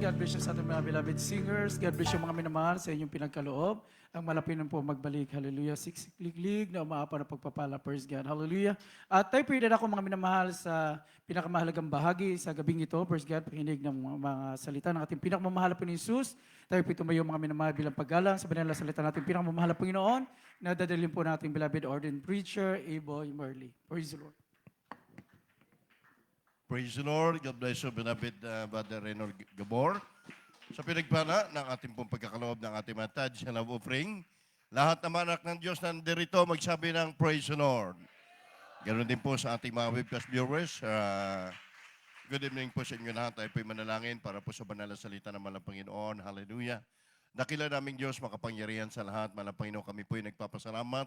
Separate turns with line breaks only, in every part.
God bless you sa ating mga beloved singers. God bless you mga minamahal sa inyong pinagkaloob. Ang malapinan po magbalik. Hallelujah. Siksiklig na umaapa na pagpapala. Praise God. Hallelujah. At tayo po ako mga minamahal sa pinakamahalagang bahagi sa gabing ito. Praise God. Pakinig ng mga salita ng ating pinakamamahal po ni Jesus. Tayo po tumayo mga minamahal bilang paggalang sa banal na salita natin pinakamamahal po Panginoon. Nadadalhin po natin beloved ordained preacher, Aboy Merly. Praise the Lord.
Praise the Lord. God bless you, beloved Brother Renor Gabor. Sa pinagpala ng ating pong pagkakaloob ng ating mga tithes and love offering, lahat ng mga anak ng Diyos na nandito magsabi ng Praise the Lord. Ganoon din po sa ating mga webcast viewers. Good evening po sa inyo lahat. Tayo po'y manalangin para po sa banal na salita ng malang Panginoon. Hallelujah. Dakila naming Diyos, makapangyarihan sa lahat. Malang Panginoon, kami po'y nagpapasalamat.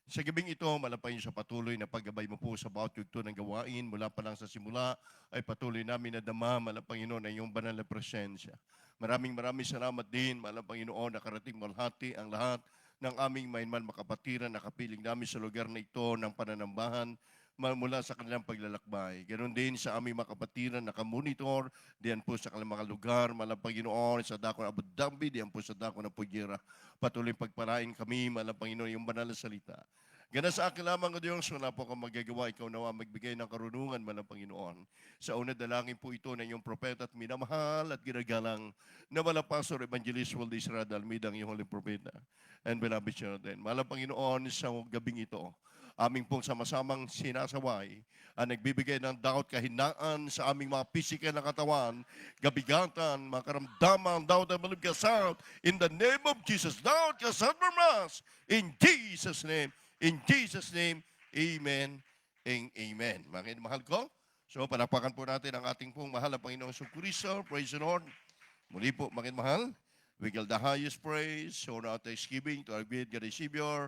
Sa gabing ito, malapayin sa patuloy na paggabay mo po sa bawat yugto ng gawain. Mula pa lang sa simula ay patuloy namin na dama, Malang Panginoon, ay iyong banal na presensya. Maraming salamat din, Malang Panginoon, nakarating malhati ang lahat ng aming mainman makapatiran na kapiling namin sa lugar na ito ng pananambahan mula sa kanilang paglalakbay. Ganon din sa aming makapatiran na kamonitor, diyan po sa kanilang mga lugar, Malang Panginoon, sa dako ng Abu Dhabi, diyan po sa dako ng Pugyera. Patuloy pagpalain kami, Malang Panginoon, yung banal na salita. Gana sa akin lamang, O Diyos, wala po akong magagawa. Ikaw nawa magbigay ng karunungan, Malang Panginoon. Sa una dalangin po ito ng iyong propeta at minamahal at ginagalang na Malang Pastor Evangelist Waldo Israel Almeida, ang iyong huling propeta. And beloved children, Malang Panginoon, sa gabing ito, aming pong sama-samang sinasaway ang nagbibigay ng daot kahinaan sa aming mga pisikal na katawan, gabigatan, makaramdaman, daot na malibkasal, in the name of Jesus, daot kasal from us, in Jesus' name, amen and amen. Mga mahal ko, so palakpakan po natin ang ating pong mahal na Panginoong Kristo. Praise the Lord. Muli po, mga mahal, we give the highest praise, honor, thanksgiving to our great God and Savior,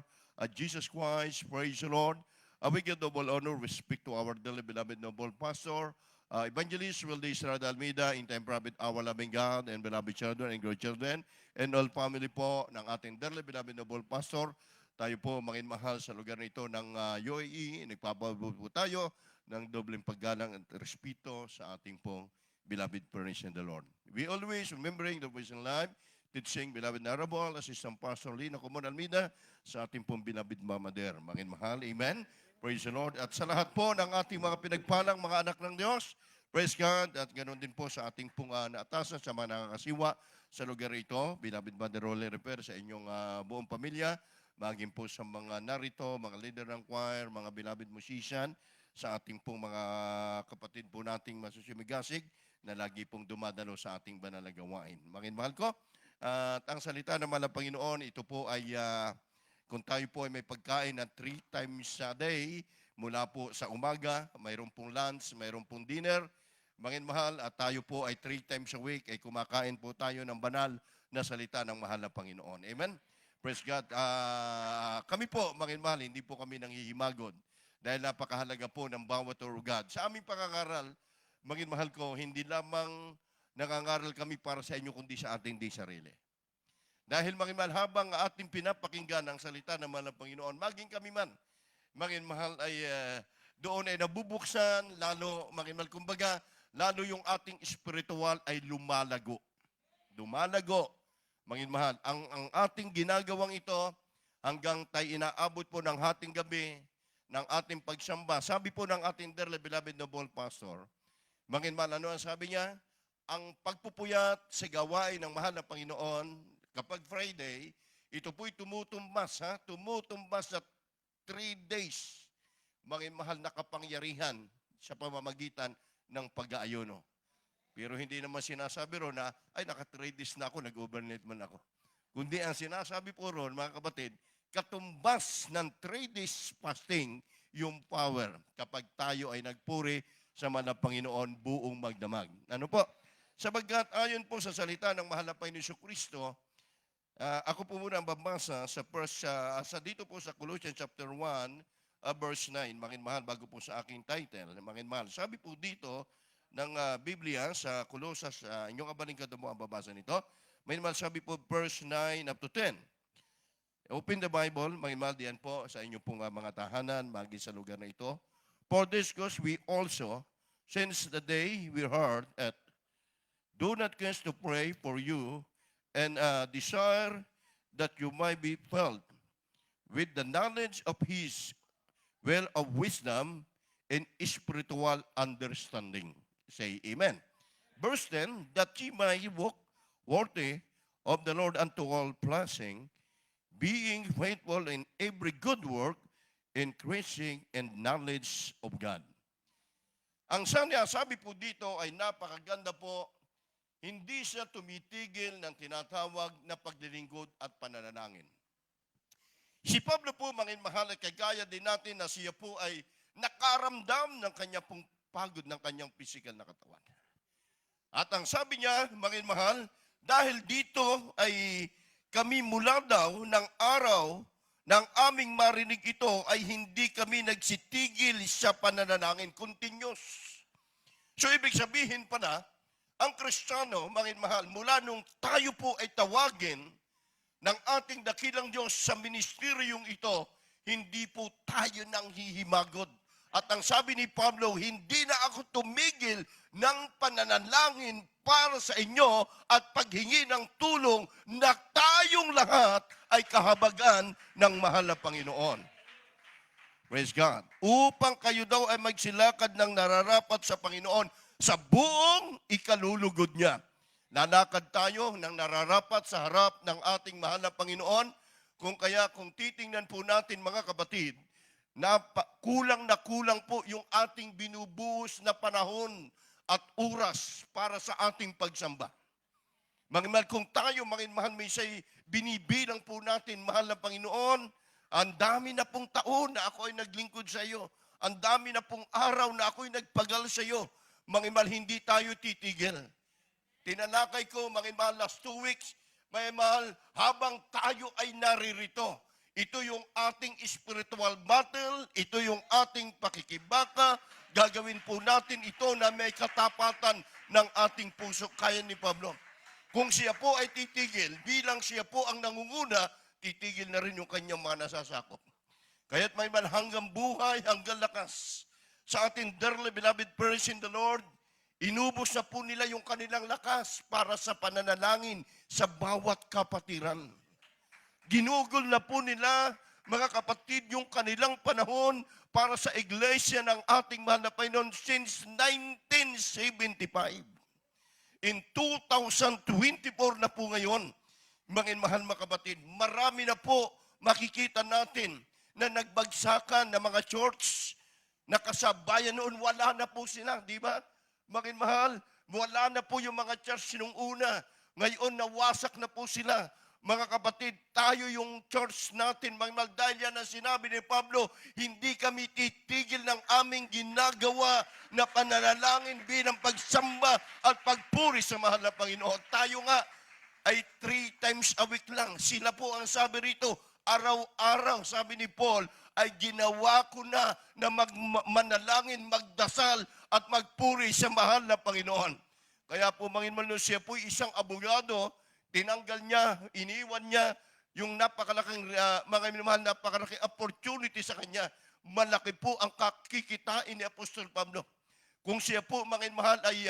Jesus Christ. Praise the Lord. We give double honor, respect to our dearly beloved noble pastor, Evangelist Waldo Israel Almeida, in time private, our loving God and beloved children and grandchildren, and all family po ng ating dearly beloved noble pastor. Tayo po, mga mahal, sa lugar nito ng UAE, nagpapabuti po tayo ng dobleng paggalang at respeto sa ating pong beloved parents in the Lord. We always remembering the voice in life, teaching beloved Honorable Assistant Pastor Lino Comon Almeida sa ating pong beloved Mama Der. Mga mahal, amen. Praise the Lord. At sa lahat po ng ating mga pinagpalang mga anak ng Diyos, praise God. At ganoon din po sa ating pong naatasan sa mga nakakasiwa sa lugar ito, beloved Mother Rolly Repair, sa inyong buong pamilya, maging po sa mga narito, mga leader ng choir, mga beloved musician, sa ating pong mga kapatid po nating masusumigasig na lagi pong dumadalo sa ating banal na gawain. Mga mahal ko, at ang salita ng Malang Panginoon, ito po ay kung tayo po ay may pagkain na 3 times a day, mula po sa umaga, mayroon pong lunch, mayroon pong dinner, mga mahal, at tayo po ay 3 times a week ay kumakain po tayo ng banal na salita ng mahal na Panginoon. Amen? Praise God. Kami po, mga mahal, hindi po kami nanghihimagod dahil napakahalaga po ng bawat God. Sa aming pangangaral, mga mahal ko, hindi lamang nangangaral kami para sa inyo kundi sa ating di sarili. Dahil mga mahal, habang ating pinapakinggan ang salita ng mahal na Panginoon, maging kami man, mga mahal, ay doon ay nabubuksan, lalo, mga mahal, kumbaga, lalo yung ating spiritual ay lumalago. Lumalago, mga mahal. Ang ating ginagawang ito, hanggang tayo inaabot po ng hating gabi, ng ating pagsamba. Sabi po ng ating dearly beloved noble pastor, mga mahal, ano ang sabi niya? Ang pagpupuyat sa gawain ng mahal na Panginoon, kapag Friday, ito po'y tumutumbas sa 3 days, mga mahal, na kapangyarihan sa pamamagitan ng pag-aayono. Pero hindi naman sinasabi ron na, ay, naka 3 days na ako, nag-overnight man ako. Kundi ang sinasabi po ron, mga kapatid, katumbas ng 3 days fasting yung power kapag tayo ay nagpuri sa mahal na Panginoon buong magdamag. Ano po? Sabagkat ayon po sa salita ng mahal na Panginoon Kristo, ako po muna ang babasa sa dito po sa Colossians chapter 1, verse 9, mga mahal, bago po sa aking title, mga mahal. Sabi po dito ng Biblia sa Colossus, inyong kabalingkad mo ang babasa nito, mga mahal, sabi po verse 9 up to 10. Open the Bible, mga mahal, diyan po sa inyong pong mga tahanan, magi sa lugar na ito. For this cause we also, since the day we heard at do not cease to pray for you and desire that you might be filled with the knowledge of His well of wisdom and spiritual understanding. Say Amen. Verse 10, that ye may walk worthy of the Lord unto all pleasing, being faithful in every good work, increasing in knowledge of God. Ang sabi po dito ay napakaganda po, hindi siya tumitigil ng tinatawag na paglilingkod at pananalangin. Si Pablo po, mga mahal, ay kagaya din natin na siya po ay nakaramdam ng kanya pong pagod ng kanyang physical na katawan. At ang sabi niya, mga mahal, dahil dito ay kami mula daw ng araw ng aming marinig ito ay hindi kami nagsitigil sa pananalangin. Continuous. So ibig sabihin pa na, ang Kristiyano, mga mahal, mula nung tayo po ay tawagin ng ating dakilang Diyos sa ministeryong ito, hindi po tayo nang hihimagod. At ang sabi ni Pablo, hindi na ako tumigil ng pananalangin para sa inyo at paghingi ng tulong na tayong lahat ay kahabagan ng mahal na Panginoon. Praise God. Upang kayo daw ay magsilakad ng nararapat sa Panginoon sa buong ikalulugod niya. Lalakad tayo ng nararapat sa harap ng ating mahal na Panginoon. Kung titingnan po natin mga kapatid, kulang na kulang po yung ating binubuhos na panahon at oras para sa ating pagsamba. Mga mahal, kung tayo, mga mahal, may say, binibilang po natin, mahal na Panginoon, ang dami na pong taon na ako ay naglingkod sa iyo. Ang dami na pong araw na ako ay nagpagal sa iyo. Mga mahal, hindi tayo titigil. Tinalakay ko, mga mahal, last 2 weeks, mga mahal, habang tayo ay naririto, ito yung ating spiritual battle, ito yung ating pakikibaka, gagawin po natin ito na may katapatan ng ating puso, kaya ni Pablo. Kung siya po ay titigil, bilang siya po ang nangunguna, titigil na rin yung kanyang mga nasasakop. Kaya't may man hanggang buhay, hanggang lakas. Sa ating dearly beloved prayers in the Lord, inubos na po nila yung kanilang lakas para sa pananalangin sa bawat kapatiran. Ginugol na po nila, mga kapatid, yung kanilang panahon para sa iglesia ng ating mahal na Panginoon since 1975. In 2024 na po ngayon, mga mahal mga kapatid, marami na po makikita natin na nagbagsakan ng mga church na kasabayan noon, wala na po sila, di ba? Mga mahal, wala na po yung mga church nung una. Ngayon, nawasak na po sila. Mga kapatid, tayo yung church natin, mga mahal, dahil yan ang sinabi ni Pablo, hindi kami titigil ng aming ginagawa na pananalangin bilang pagsamba at pagpuri sa mahal na Panginoon. Tayo nga ay 3 times a week lang. Sila po ang sabi rito, araw-araw, sabi ni Paul, ay ginawa ko na manalangin, magdasal at magpuri sa mahal na Panginoon. Kaya po, mga mahal, siya po isang abogado, tinanggal niya, iniwan niya yung napakalaking, mga minamahal, napakalaking opportunity sa kanya. Malaki po ang kakikitain ni Apostol Pablo. Kung siya po, mga minamahal, ay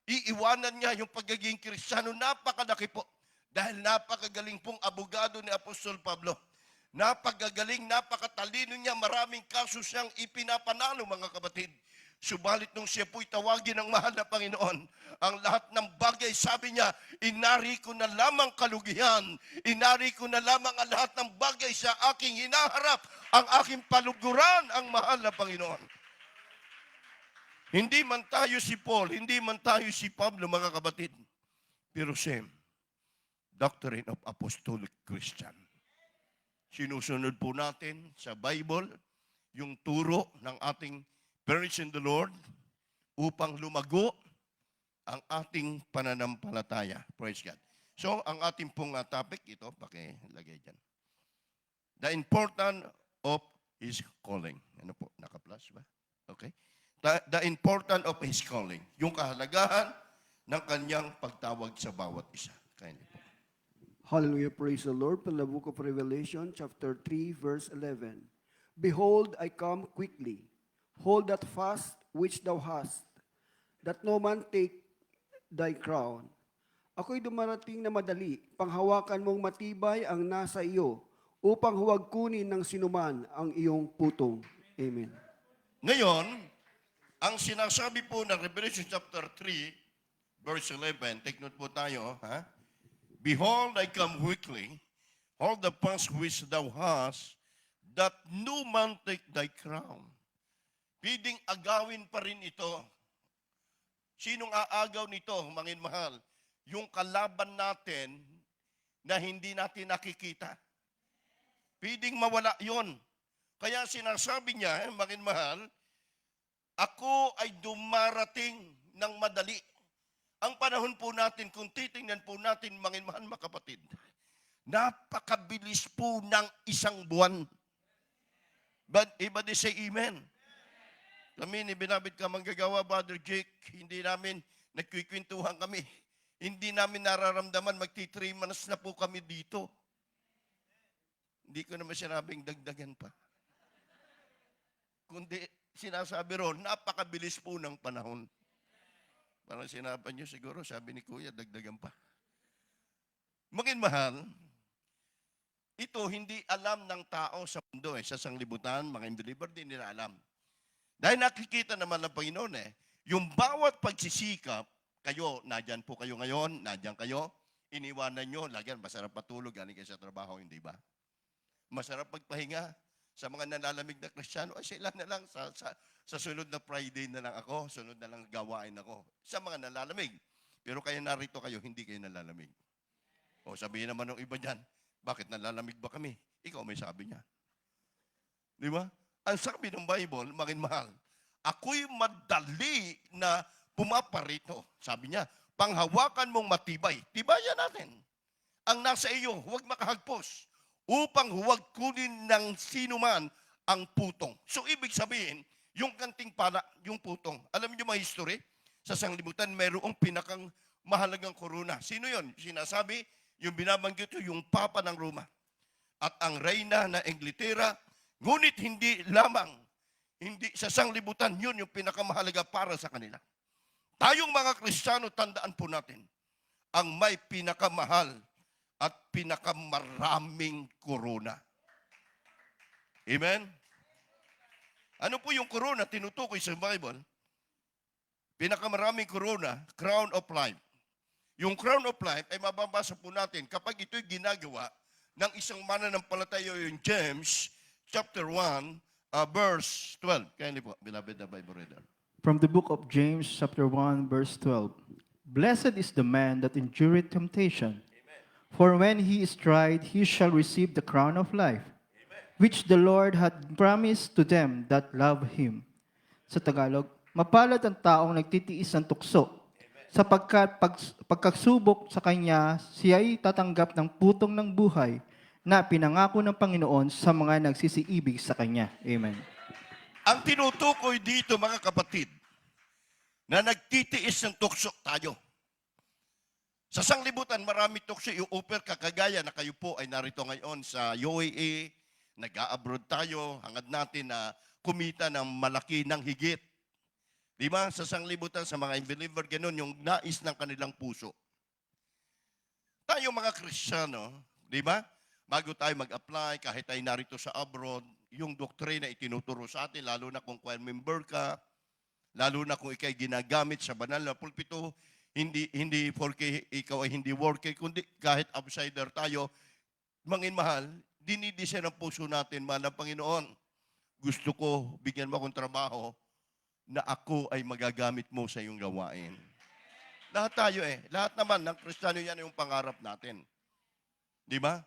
iiwanan niya yung pagiging Kristiyano, napakalaki po. Dahil napakagaling pong abogado ni Apostol Pablo. Napakagaling, napakatalino niya, maraming kaso siyang ipinapanalo, mga kapatid. Subalit nung siya po'y tawagin ng mahal na Panginoon, ang lahat ng bagay, sabi niya, inari ko na lamang kalugihan, inari ko na lamang ang lahat ng bagay sa aking hinaharap, ang aking paluguran, ang mahal na Panginoon. Hindi man tayo si Paul, hindi man tayo si Pablo, mga kapatid, pero same, doctrine of apostolic Christian. Sinusunod po natin sa Bible, yung turo ng ating parents in the Lord upang lumago ang ating pananampalataya. Praise God. So, ang ating pong topic, ito, pakilagay dyan. The importance of His calling. Ano po, naka-plus ba? Okay. The importance of His calling. Yung kahalagahan ng kanyang pagtawag sa bawat isa. Kaya po.
Hallelujah, praise the Lord. From the book of Revelation, chapter 3, verse 11. Behold, I come quickly. Hold that fast which thou hast, that no man take thy crown. Ako'y dumarating na madali, panghawakan mong matibay ang nasa iyo, upang huwag kunin ng sinuman ang iyong putong. Amen.
Ngayon, ang sinasabi po ng Revelation chapter 3, verse 11, take note po tayo, ha? Behold, I come quickly, all the past which thou hast, that no man take thy crown. Pwedeng agawin pa rin ito. Sinong aagaw nito, mangin mahal? Yung kalaban natin na hindi natin nakikita. Pwedeng mawala yon. Kaya sinasabi niya, mangin mahal, ako ay dumarating ng madali. Ang panahon po natin, kung titingnan po natin, mangin mahal mga kapatid, napakabilis po ng isang buwan. But iba di say amen. Kami ni Binabit ka manggagawa, Brother Jake, hindi namin nagkikwentuhan kami. Hindi namin nararamdaman, magti-3 months na po kami dito. Hindi ko naman sinabing dagdagan pa. Kundi sinasabi ron, napakabilis po ng panahon. Parang sinabi niyo siguro, sabi ni Kuya, dagdagan pa. Mangin mahal, ito hindi alam ng tao sa mundo sa sanglibutan, mga unbeliever, din nila alam. Dahil nakikita naman ng Panginoon yung bawat pagsisikap, kayo, nadyan po kayo ngayon, nadyan kayo, iniwanan nyo, lagyan, masarap patulog, galing kayo sa trabaho, hindi ba? Masarap magpahinga sa mga nalalamig na Kristiyano, ay sila na lang, sa sunod na Friday na lang ako, sunod na lang gawain ako, sa mga nalalamig. Pero kayo narito kayo, hindi kayo nalalamig. O sabihin naman ng iba dyan, bakit nalalamig ba kami? Ikaw may sabi niya. Di ba? Ang sabi ng Bible, mangin mahal, ako'y madali na pumaparito. Sabi niya, panghawakan mong matibay. Tibayan natin. Ang nasa iyo, huwag makahagpos upang huwag kunin ng sinuman ang putong. So, ibig sabihin, yung kanting pala, yung putong. Alam niyo mga history? Sa sanglibutan, mayroong pinakang mahalagang korona. Sino yon? Sinasabi, yung binabanggit yung Papa ng Roma. At ang Reyna na Inglaterra, ngunit hindi lamang, hindi sa sanglibutan, yun yung pinakamahalaga para sa kanila. Tayong mga Kristiyano, tandaan po natin, ang may pinakamahal at pinakamaraming korona. Amen? Ano po yung korona? Tinutukoy sa Bible. Pinakamaraming korona, crown of life. Yung crown of life ay mababasa po natin kapag ito'y ginagawa ng isang mananampalataya, yung James chapter 1, verse 12. Kaya po, beloved na Bible reader.
From the book of James, chapter 1, verse 12. Blessed is the man that endureth temptation, for when he is tried, he shall receive the crown of life, which the Lord hath promised to them that love him. Sa Tagalog, mapalad ang taong nagtitiis ng tukso, sapagkat pagkasubok sa kanya, siya'y tatanggap ng putong ng buhay na pinangako ng Panginoon sa mga nagsisiibig sa kanya. Amen.
Ang tinutukoy dito, mga kapatid, na nagtitiis ng tukso tayo. Sa sanglibutan, marami tukso i-offer kakagaya na kayo po ay narito ngayon sa UAE, nag-a-abroad tayo, hangad natin na kumita ng malaki ng higit. Di ba? Sa sanglibutan, sa mga unbeliever, ganun yung nais ng kanilang puso. Tayo mga Kristiyano, di ba? Bago tayo mag-apply, kahit tayo narito sa abroad, yung doktrina itinuturo sa atin, lalo na kung choir member ka, lalo na kung ikay ginagamit sa banal na pulpito, hindi porque ikaw ay hindi worker, kundi kahit outsider tayo, mangin mahal, dinidisya ng puso natin, mahal ng Panginoon. Gusto ko, bigyan mo akong trabaho na ako ay magagamit mo sa iyong gawain. Lahat tayo lahat naman ng Kristiyano yan yung pangarap natin. Di ba?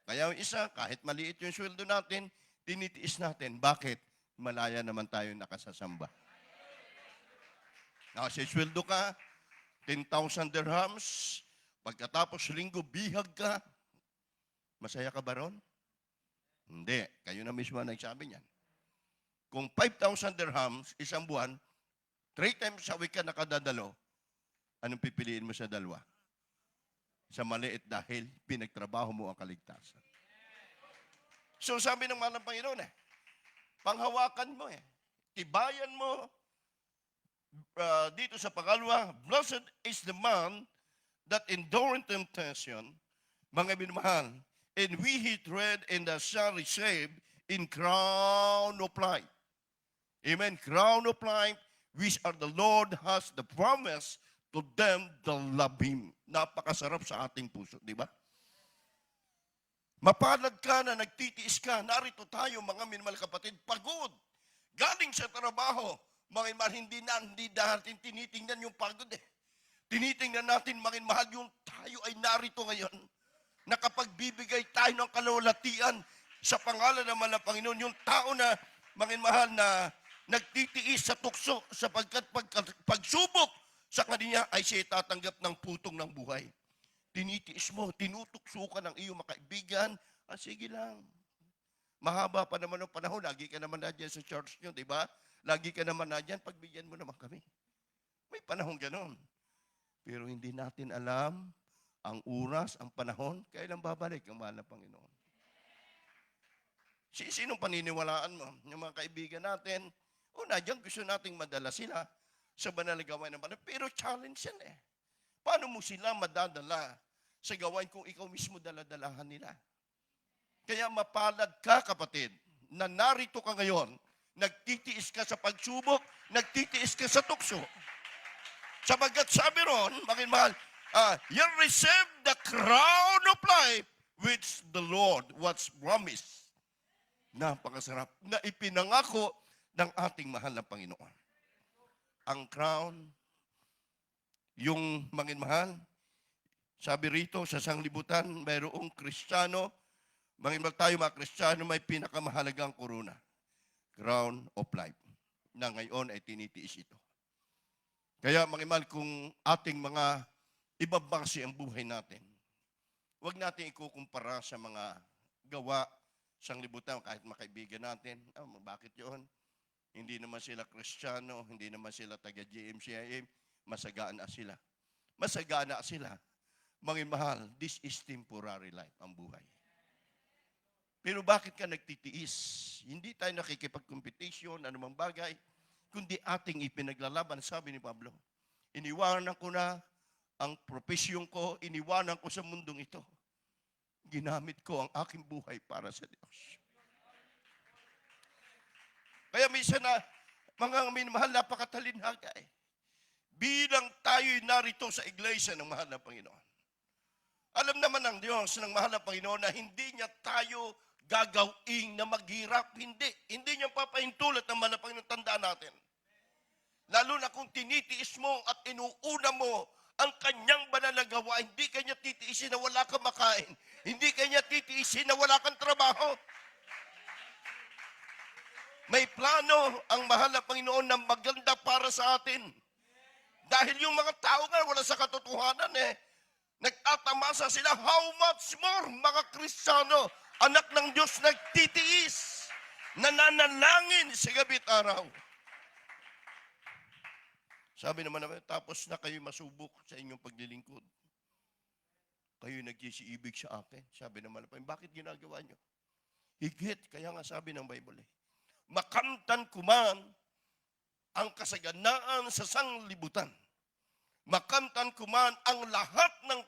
Kaya yung isa, kahit maliit yung sweldo natin, tinitiis natin. Bakit? Malaya naman tayo nakasasamba. Nakasisweldo ka, 10,000 dirhams, pagkatapos linggo, bihag ka. Masaya ka ba ron? Hindi. Kayo na mismo nagsabi niyan. Kung 5,000 dirhams, isang buwan, 3 times a week ka nakadadalo, anong pipiliin mo sa dalawa? Sa maliit dahil pinagtrabaho mo ang kaligtasan. So sabi ng mahal ng Panginoon panghawakan mo tibayan mo, dito sa pangalawa, blessed is the man that endureth temptation, mga minamahal, and we hit read and shall receive in crown of life. Amen. Crown of life, which are the Lord has the promise to them that love Him. Napakasarap sa ating puso, di ba? Mapalad ka na nagtitiis ka. Narito tayo, mga minamahal kapatid, pagod. Galing sa trabaho, mga minamahal, hindi natin tinitingnan yung pagod eh. Tinitingnan natin, mga minamahal, yung tayo ay narito ngayon. Nakapagbibigay tayo ng kalawalatian sa pangalan naman ng Panginoon. Yung tao na, mga minamahal, na nagtitiis sa tukso sapagkat pagsubok sa kanya ay siya tatanggap ng putong ng buhay. Tinitiis mo, tinutukso ka ng iyong makaibigan, sige lang. Mahaba pa naman ang panahon, lagi ka naman na dyan sa church nyo, di ba? Lagi ka naman na dyan, pagbigyan mo naman kami. May panahon ganon. Pero hindi natin alam ang oras, ang panahon, kailan babalik ang mahal na Panginoon. Sinong paniniwalaan mo? Yung mga kaibigan natin, dyan gusto nating madala sila sa banal na gawain ng banal. Pero challenge yan eh. Paano mo sila madadala sa gawain kung ikaw mismo daladalahan nila? Kaya mapalad ka, kapatid, na narito ka ngayon, nagtitiis ka sa pagsubok, nagtitiis ka sa tukso. Sabagat sabi ron, mahal, you receive the crown of life which the Lord was promised. Napakasarap na ipinangako ng ating mahal na Panginoon. Ang crown, yung mahal, sabi rito sa sanglibutan, mayroong Kristiyano, tayo mga Kristiyano, may pinakamahalagang korona. Crown of life. Na ngayon ay tinitiis ito. Kaya mahal, kung ating mga ibabase ang buhay natin, huwag natin ikukumpara sa mga gawa sanglibutan, kahit makaibigan natin. Bakit yun? Hindi naman sila Kristiyano, hindi naman sila taga-GMCIM, masagaan na sila. Masagaan na sila. Mga mahal, this is temporary life, ang buhay. Pero bakit ka nagtitiis? Hindi tayo nakikipag-competition, anumang bagay, kundi ating ipinaglalaban, sabi ni Pablo. Iniwanan ko na ang propesyon ko, iniwanan ko sa mundong ito. Ginamit ko ang aking buhay para sa Diyos. Kaya minsan na, mga minamahal, napakatalinhaga eh. Bilang tayo'y narito sa iglesia ng mahal na Panginoon. Alam naman ng Diyos ng mahal na Panginoon na hindi niya tayo gagawing na maghirap. Hindi niya papahintulot ng mahal na Panginoon. Tandaan natin. Lalo na kung tinitiis mo at inuuna mo ang kanyang banal na gawa, hindi kanya titiisin na wala kang makain. Hindi kanya titiisin na wala kang trabaho. May plano ang mahal na Panginoon na maganda para sa atin. Dahil yung mga tao nga wala sa katotohanan eh. Nagtatamasa sila, how much more mga Kristiyano, anak ng Diyos nagtitiis, nananalangin sa gabi't araw. Sabi naman, tapos na kayo masubok sa inyong paglilingkod. Kayo nagsisiibig sa akin. Sabi naman, bakit ginagawa nyo? Higit, kaya nga sabi ng Bible makamtan kuman ang kasaganaan sa sanglibutan. Makamtan kuman ang lahat ng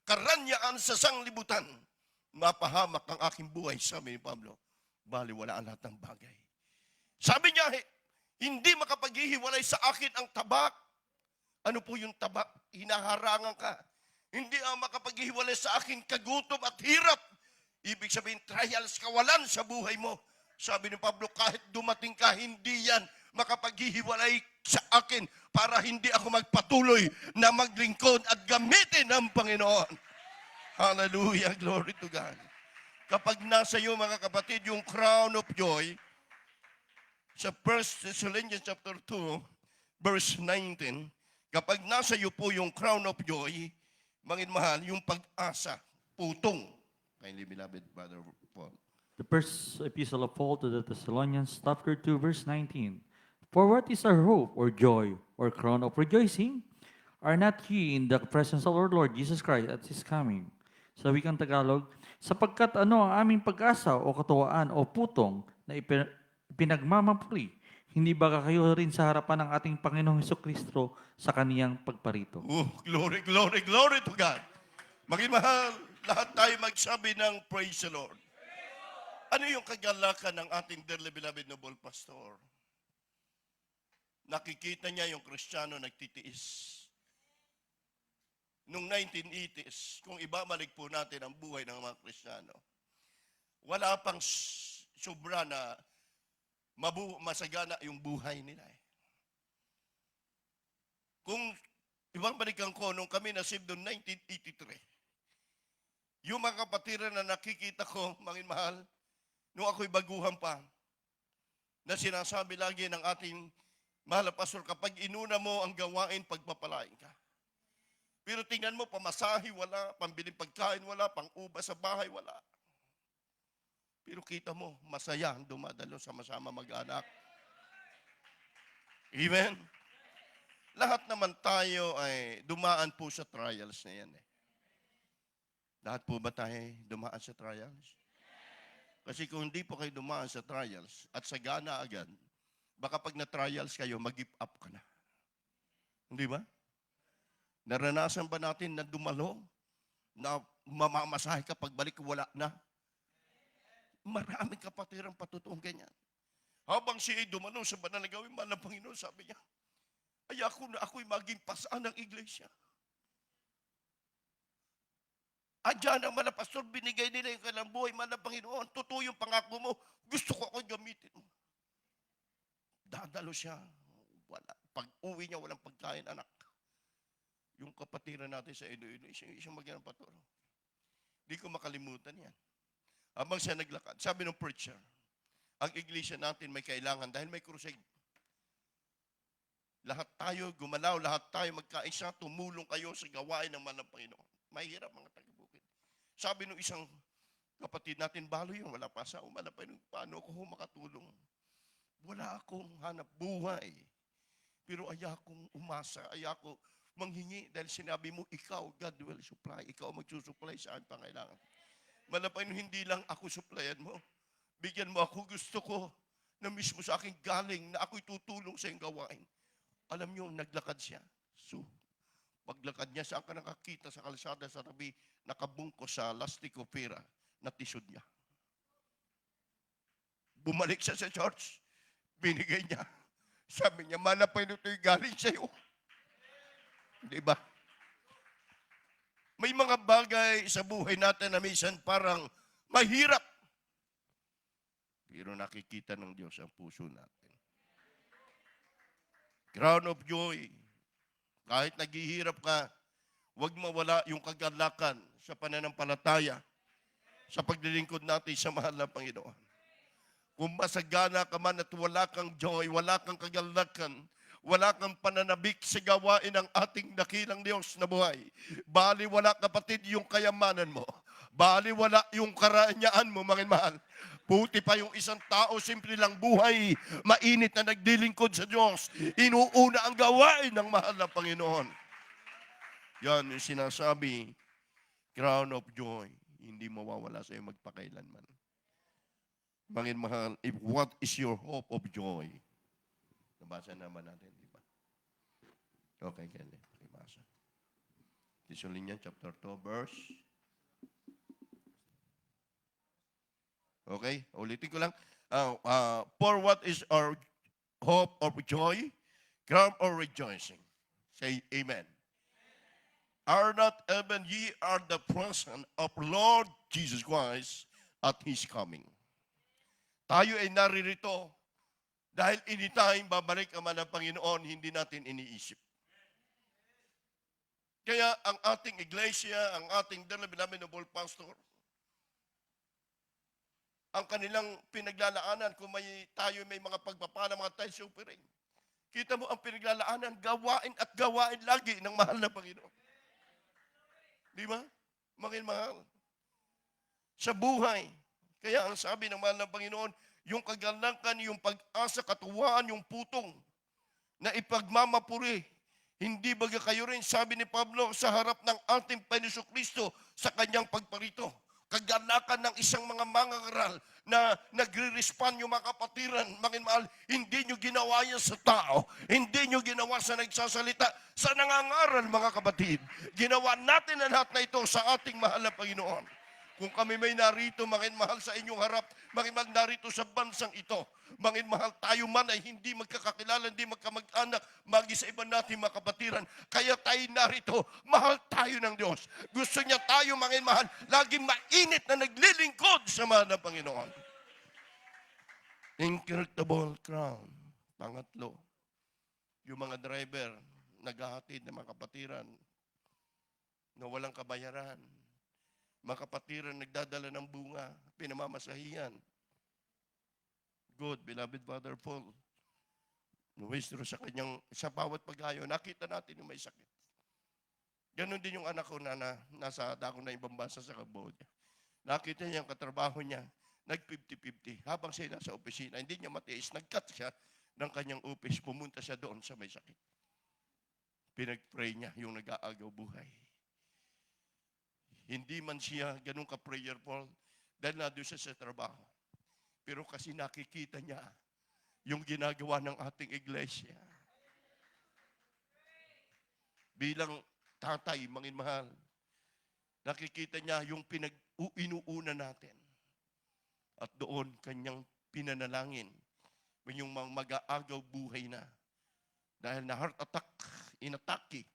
karanyaan sa sanglibutan. Mapahamak ang aking buhay, sabi ni Pablo. Baliwala ang lahat ng bagay. Sabi niya, hindi makapaghihiwalay sa akin ang tabak. Ano po yung tabak? Hinaharangan ka. Hindi ang makapaghihiwalay sa akin kagutom at hirap. Ibig sabihin, trials, kawalan sa buhay mo. Sabi ni Pablo, kahit dumating ka, hindi yan makapaghihiwalay sa akin para hindi ako magpatuloy na maglingkod at gamitin ng Panginoon. Hallelujah, glory to God. Kapag nasa iyo, mga kapatid, yung crown of joy, sa 1 Thessalonians chapter 2, verse 19, kapag nasa iyo po yung crown of joy, mga mahal, yung pag-asa, putong. Kindly beloved Brother Paul.
The first epistle of Paul to the Thessalonians, chapter 2, verse 19. For what is our hope, or joy, or crown of rejoicing? Are not ye in the presence of our Lord Jesus Christ at His coming? Sa wikang Tagalog, sapagkat ano ang aming pag-asa o katuwaan o putong na pinagmamapuli, hindi ba kayo rin sa harapan ng ating Panginoong Hesukristo sa kaniyang pagparito?
Oh, glory, glory, glory to God. Maging mahal, lahat tayo magsabi ng praise the Lord. Ano yung kagalakan ng ating dearly beloved noble pastor? Nakikita niya yung Kristiyano nagtitiis. Noong 1980s, kung ibabalik po natin ang buhay ng mga Kristiyano, wala pang sobra na masagana yung buhay nila. Kung ibabalikan ko, nung kami nasib doon 1983, yung mga kapatiran na nakikita ko, mga mahal, nung ako'y baguhan pa, na sinasabi lagi ng ating mahal na pastor, kapag inuna mo ang gawain, pagpapalain ka. Pero tingnan mo, pamasahe wala, pambiling pagkain wala, pang-uba sa bahay wala. Pero kita mo, masaya ang dumadalo sama-sama mag-anak. Amen? Lahat naman tayo ay dumaan po sa trials na yan. Lahat po ba tayo dumaan sa trials? Kasi kung hindi po kayo dumaan sa trials at sagana agad, baka pag na-trials kayo, mag-give up ka na. Hindi ba? Naranasan ba natin na dumalo? Na mamamasahe ka, pagbalik wala na? Maraming kapatirang patutuong ganyan. Habang siya dumalo sa banal na gawin, mahal ng Panginoon, sabi niya, ay ako na ako'y maging pasaan ng iglesia. Adyan ang mga pastor, binigay nila yung kanilang buhay, mahal ng Panginoon, totoo yung pangako mo, gusto ko ako'y gamitin mo. Dadalo siya. Wala. Pag uwi niya, walang pagkain, anak. Yung kapatiran natin sa Iloilo, isang magandang paturo. Hindi ko makalimutan yan. Habang siya naglakad, sabi ng preacher, ang iglesia natin may kailangan dahil may crusade. Lahat tayo gumalaw, lahat tayo magkaisa, tumulong kayo sa gawain ng mahal ng Panginoon. Mahirap mga taga-bukid. Sabi ng isang kapatid natin, balo yun, wala pa sa umalapay, paano ako makatulong? Wala akong hanap buhay. Pero ayakong umasa, ayako manghingi dahil sinabi mo, ikaw, God will supply. Ikaw magsusupply sa aking pangailangan. Malapay hindi lang ako supplyan mo. Bigyan mo ako, gusto ko na mismo sa aking galing na ako'y tutulong sa iyong gawain. Alam niyo, naglakad siya. So, paglakad niya, saan ka nakakita sa kalsada sa tabi, nakabungko sa lastiko pera na tisod niya. Bumalik siya sa church, binigay niya. Sabi niya, malapay nito'y galing sa'yo. Diba? May mga bagay sa buhay natin na minsan parang mahirap. Pero nakikita ng Diyos ang puso natin. Crown of joy. Kahit naghihirap ka, huwag mawala yung kagalakan sa pananampalataya, sa paglilingkod natin sa mahal na Panginoon. Kung masagana ka man at wala kang joy, wala kang kagalakan, wala kang pananabik sa gawain ng ating dakilang Diyos na buhay. Bali wala, kapatid, yung kayamanan mo. Bali wala yung karanyaan mo, mga mahal. Buti pa yung isang tao, simple lang buhay, mainit na nagdilingkod sa Diyos. Inuuna ang gawain ng mahal na Panginoon. Yan yung sinasabi, crown of joy. Hindi mawawala sa iyo magpakailanman. Mga mahal, what is your hope of joy? Nabasa naman natin, di ba? Okay, ganyan. Nabasa. Thessalonians chapter 2, verse. Okay, ulitin ko lang. For what is our hope of joy? Crown of rejoicing. Say amen. Are not even ye are the presence of Lord Jesus Christ at His coming. Tayo ay naririto dahil anytime babalik ang mga Panginoon, hindi natin iniisip. Kaya ang ating iglesia, ang ating beloved noble pastor, ang kanilang pinaglalaanan kung tayo may mga pagpapala, mga tithes offering. Kita mo ang pinaglalaanan, gawain at gawain lagi ng mahal na Panginoon. Di ba? Mahal. Sa buhay. Kaya ang sabi ng mahal na Panginoon, yung kagalakan, yung pag-asa, katuwaan, yung putong na ipagmamapuri. Hindi baga kayo rin, sabi ni Pablo, sa harap ng ating Panginoon Kristo sa kanyang pagparito. Kagalakan ng isang mga mangangaral na nagre-respond yung mga kapatiran, mga mahal, hindi nyo ginawa yan sa tao, hindi nyo ginawa sa nagsasalita, sa nangangaral, mga kapatid. Ginawa natin ang lahat na ito sa ating mahal na Panginoon. Kung kami may narito, mga mahal, sa inyong harap, mga mahal, narito sa bansang ito, mga mahal, tayo man ay hindi magkakakilala, hindi magkamag-anak, magi sa iba natin mga kapatiran. Kaya tayo narito, mahal tayo ng Diyos. Gusto niya tayo, mga mahal, laging mainit na naglilingkod sa mahal na Panginoon. Incorruptible crown. Pangatlo, yung mga driver, naghahatid ng mga kapatiran na walang kabayaran. Mga kapatiran nagdadala ng bunga, pinamamasahihan. Good, beloved Father Paul, nuwestro sa kanyang, sa bawat paghayo, nakita natin yung may sakit. Ganon din yung anak ko na nasa dako na ibang bansa sa Cambodia. Nakita niya yung katrabaho niya, nag-50-50. Habang siya nasa opisina, hindi niya matiis, nag-cut siya ng kanyang office, pumunta siya doon sa may sakit. Pinag-pray niya yung nag-aagaw buhay. Hindi man siya ganun ka-prayerful dahil na doon siya sa trabaho. Pero kasi nakikita niya yung ginagawa ng ating iglesia. Bilang tatay, mga mahal, nakikita niya yung inuuna natin. At doon kanyang pinanalangin yung mga mag-aagaw buhay na. Dahil na heart attack, inatake,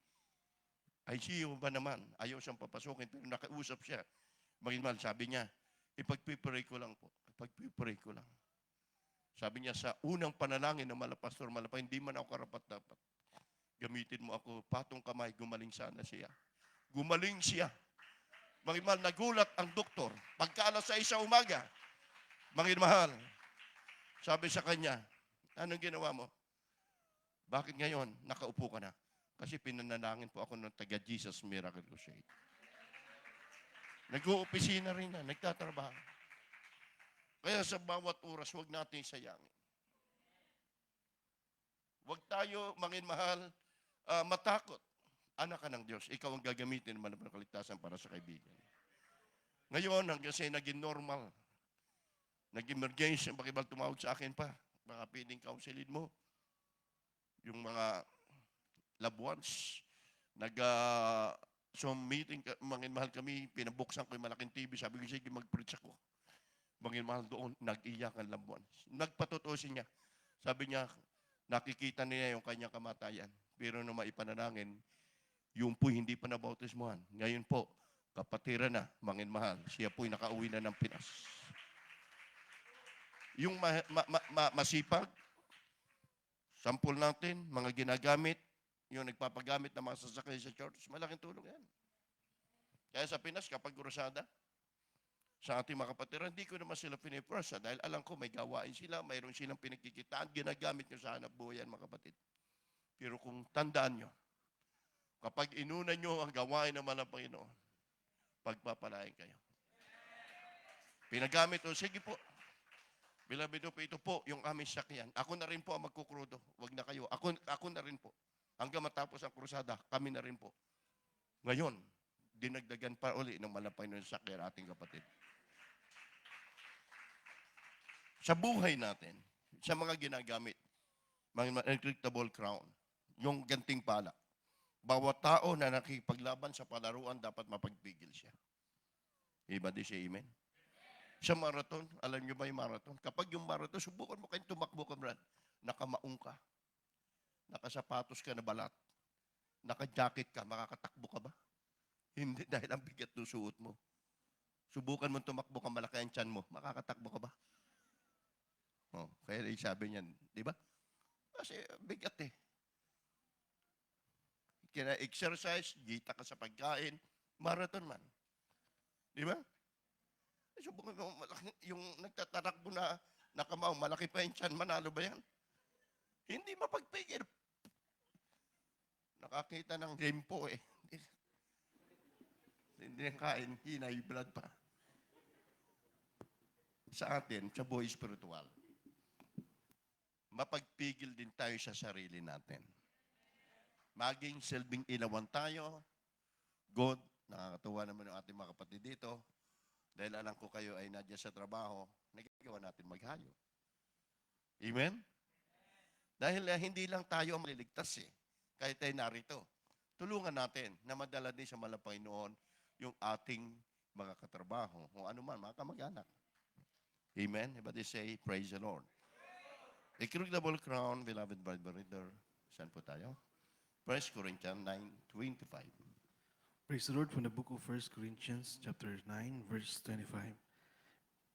ICU ba naman? Ayaw siyang papasukin, pero nakausap siya. Maging sabi niya, ipagpipray ko lang po. Ipagpipray ko lang. Sabi niya, sa unang panalangin ng Pastor Malapay, hindi man ako karapat-dapat. Gamitin mo ako, patong kamay, gumaling sana siya. Gumaling siya. Maging nagulat ang doktor. Pagka alas 6 sa umaga, maging mahal, sabi sa kanya, anong ginawa mo? Bakit ngayon, nakaupo ka na? Kasi pinanalangin po ako ng taga-Jesus Miracle Crusade. Nag-uopisina rin na, nagtatrabaho. Kaya sa bawat oras, huwag natin sayangin. Huwag tayo, mangin mahal, matakot. Anak ka ng Diyos, ikaw ang gagamitin naman ng kaligtasan para sa kaibigan. Ngayon, hanggang siya naging normal, nag-emergency, bakibal tumawag sa akin pa, baka piling counselin mo, yung mga loved ones, Zoom meeting, mangin mahal kami, pinabuksan ko yung malaking TV, sabi ko, sige, mag-preach ako. Mangin mahal doon, nag-iyak ang loved ones. Nagpatutusin niya. Sabi niya, nakikita niya yung kanyang kamatayan. Pero nung maipanalangin, yung po hindi pa nabautismuhan. Ngayon po, kapatiran na, mangin mahal, siya po'y nakauwi na ng Pinas. Yung masipag, sample natin, mga ginagamit, yung nagpapagamit ng mga sasakyan sa church, malaking tulong yan. Kaya sa Pinas, kapag kurasada, sa ating mga kapatiran, hindi ko naman sila piniprasa dahil alam ko may gawain sila, mayroon silang pinagkikitaan, ginagamit nyo sa hanap buhay yan, mga kapatid. Pero kung tandaan nyo, kapag inuna nyo ang gawain ng mga Panginoon, pagpapalain kayo. Pinagamit o, sige po, Beloved po, ito po yung aming sakyan. Ako na rin po ang magkukrudo. Huwag na kayo. Ako na rin po. Hanggang matapos ang krusada, kami na rin po. Ngayon, dinagdagan pa uli ng malapay ng sakyan ating kapatid. Sa buhay natin, sa mga ginagamit, mga unpredictable crown, yung ganting pala. Bawat tao na nakipaglaban sa palaruan, dapat mapagpigil siya. Iba di siya, amen? Sa marathon, alam nyo ba yung marathon? Kapag yung marathon, subukan mo kayong tumakbo ka, Brad. Nakamaong ka. Nakasapatos ka na balat. Naka-jacket ka, makakatakbo ka ba? Hindi, dahil ang bigat ng suot mo. Subukan mo tumakbo ka, malaki ang tiyan mo. Makakatakbo ka ba? Oh, kaya sabi niyan, di ba? Kasi bigat eh. Kina-exercise, gita ka sa pagkain, marathon man. Di ba? Subukan mo, yung nagtatarakbo na nakamaw, malaki pa yung tiyan, manalo ba yan? Hindi mapagpigil. Nakakita ng limpo eh. Hindi yung kain, hinay, blood pa. Sa atin, sa buhay spiritual, mapagpigil din tayo sa sarili natin. Maging silbing ilawan tayo. God, nakakatuwa naman yung ating mga kapatid dito. Dahil alam ko kayo ay nadya sa trabaho. gawa natin maghayo. Amen? Dahil hindi lang tayo ang maliligtas kahit tayo narito. Tulungan natin na madala din sa mahal na Panginoon yung ating mga katrabaho, o ano man, mga kamag-anak. Amen? Everybody say, praise the Lord. A double crown, beloved brother. Saan po tayo? 1 Corinthians 9:25.
Praise the Lord from the book of 1 Corinthians chapter 9, verse 25.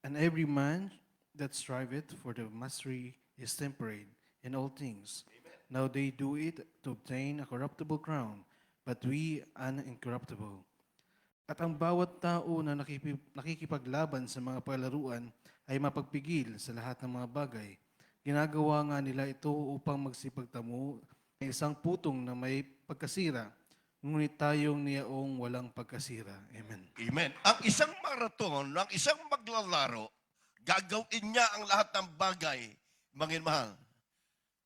And every man that striveth for the mastery is temperate in all things. Now they do it to obtain a corruptible crown, but we an incorruptible. At ang bawat tao na nakikipaglaban sa mga palaruan ay mapagpigil sa lahat ng mga bagay. Ginagawa nga nila ito upang magsipagtamo ng isang putong na may pagkasira, ngunit tayong niyaong walang pagkasira. Amen.
Amen. Ang isang marathon, ang isang maglalaro, gagawin niya ang lahat ng bagay, mahal.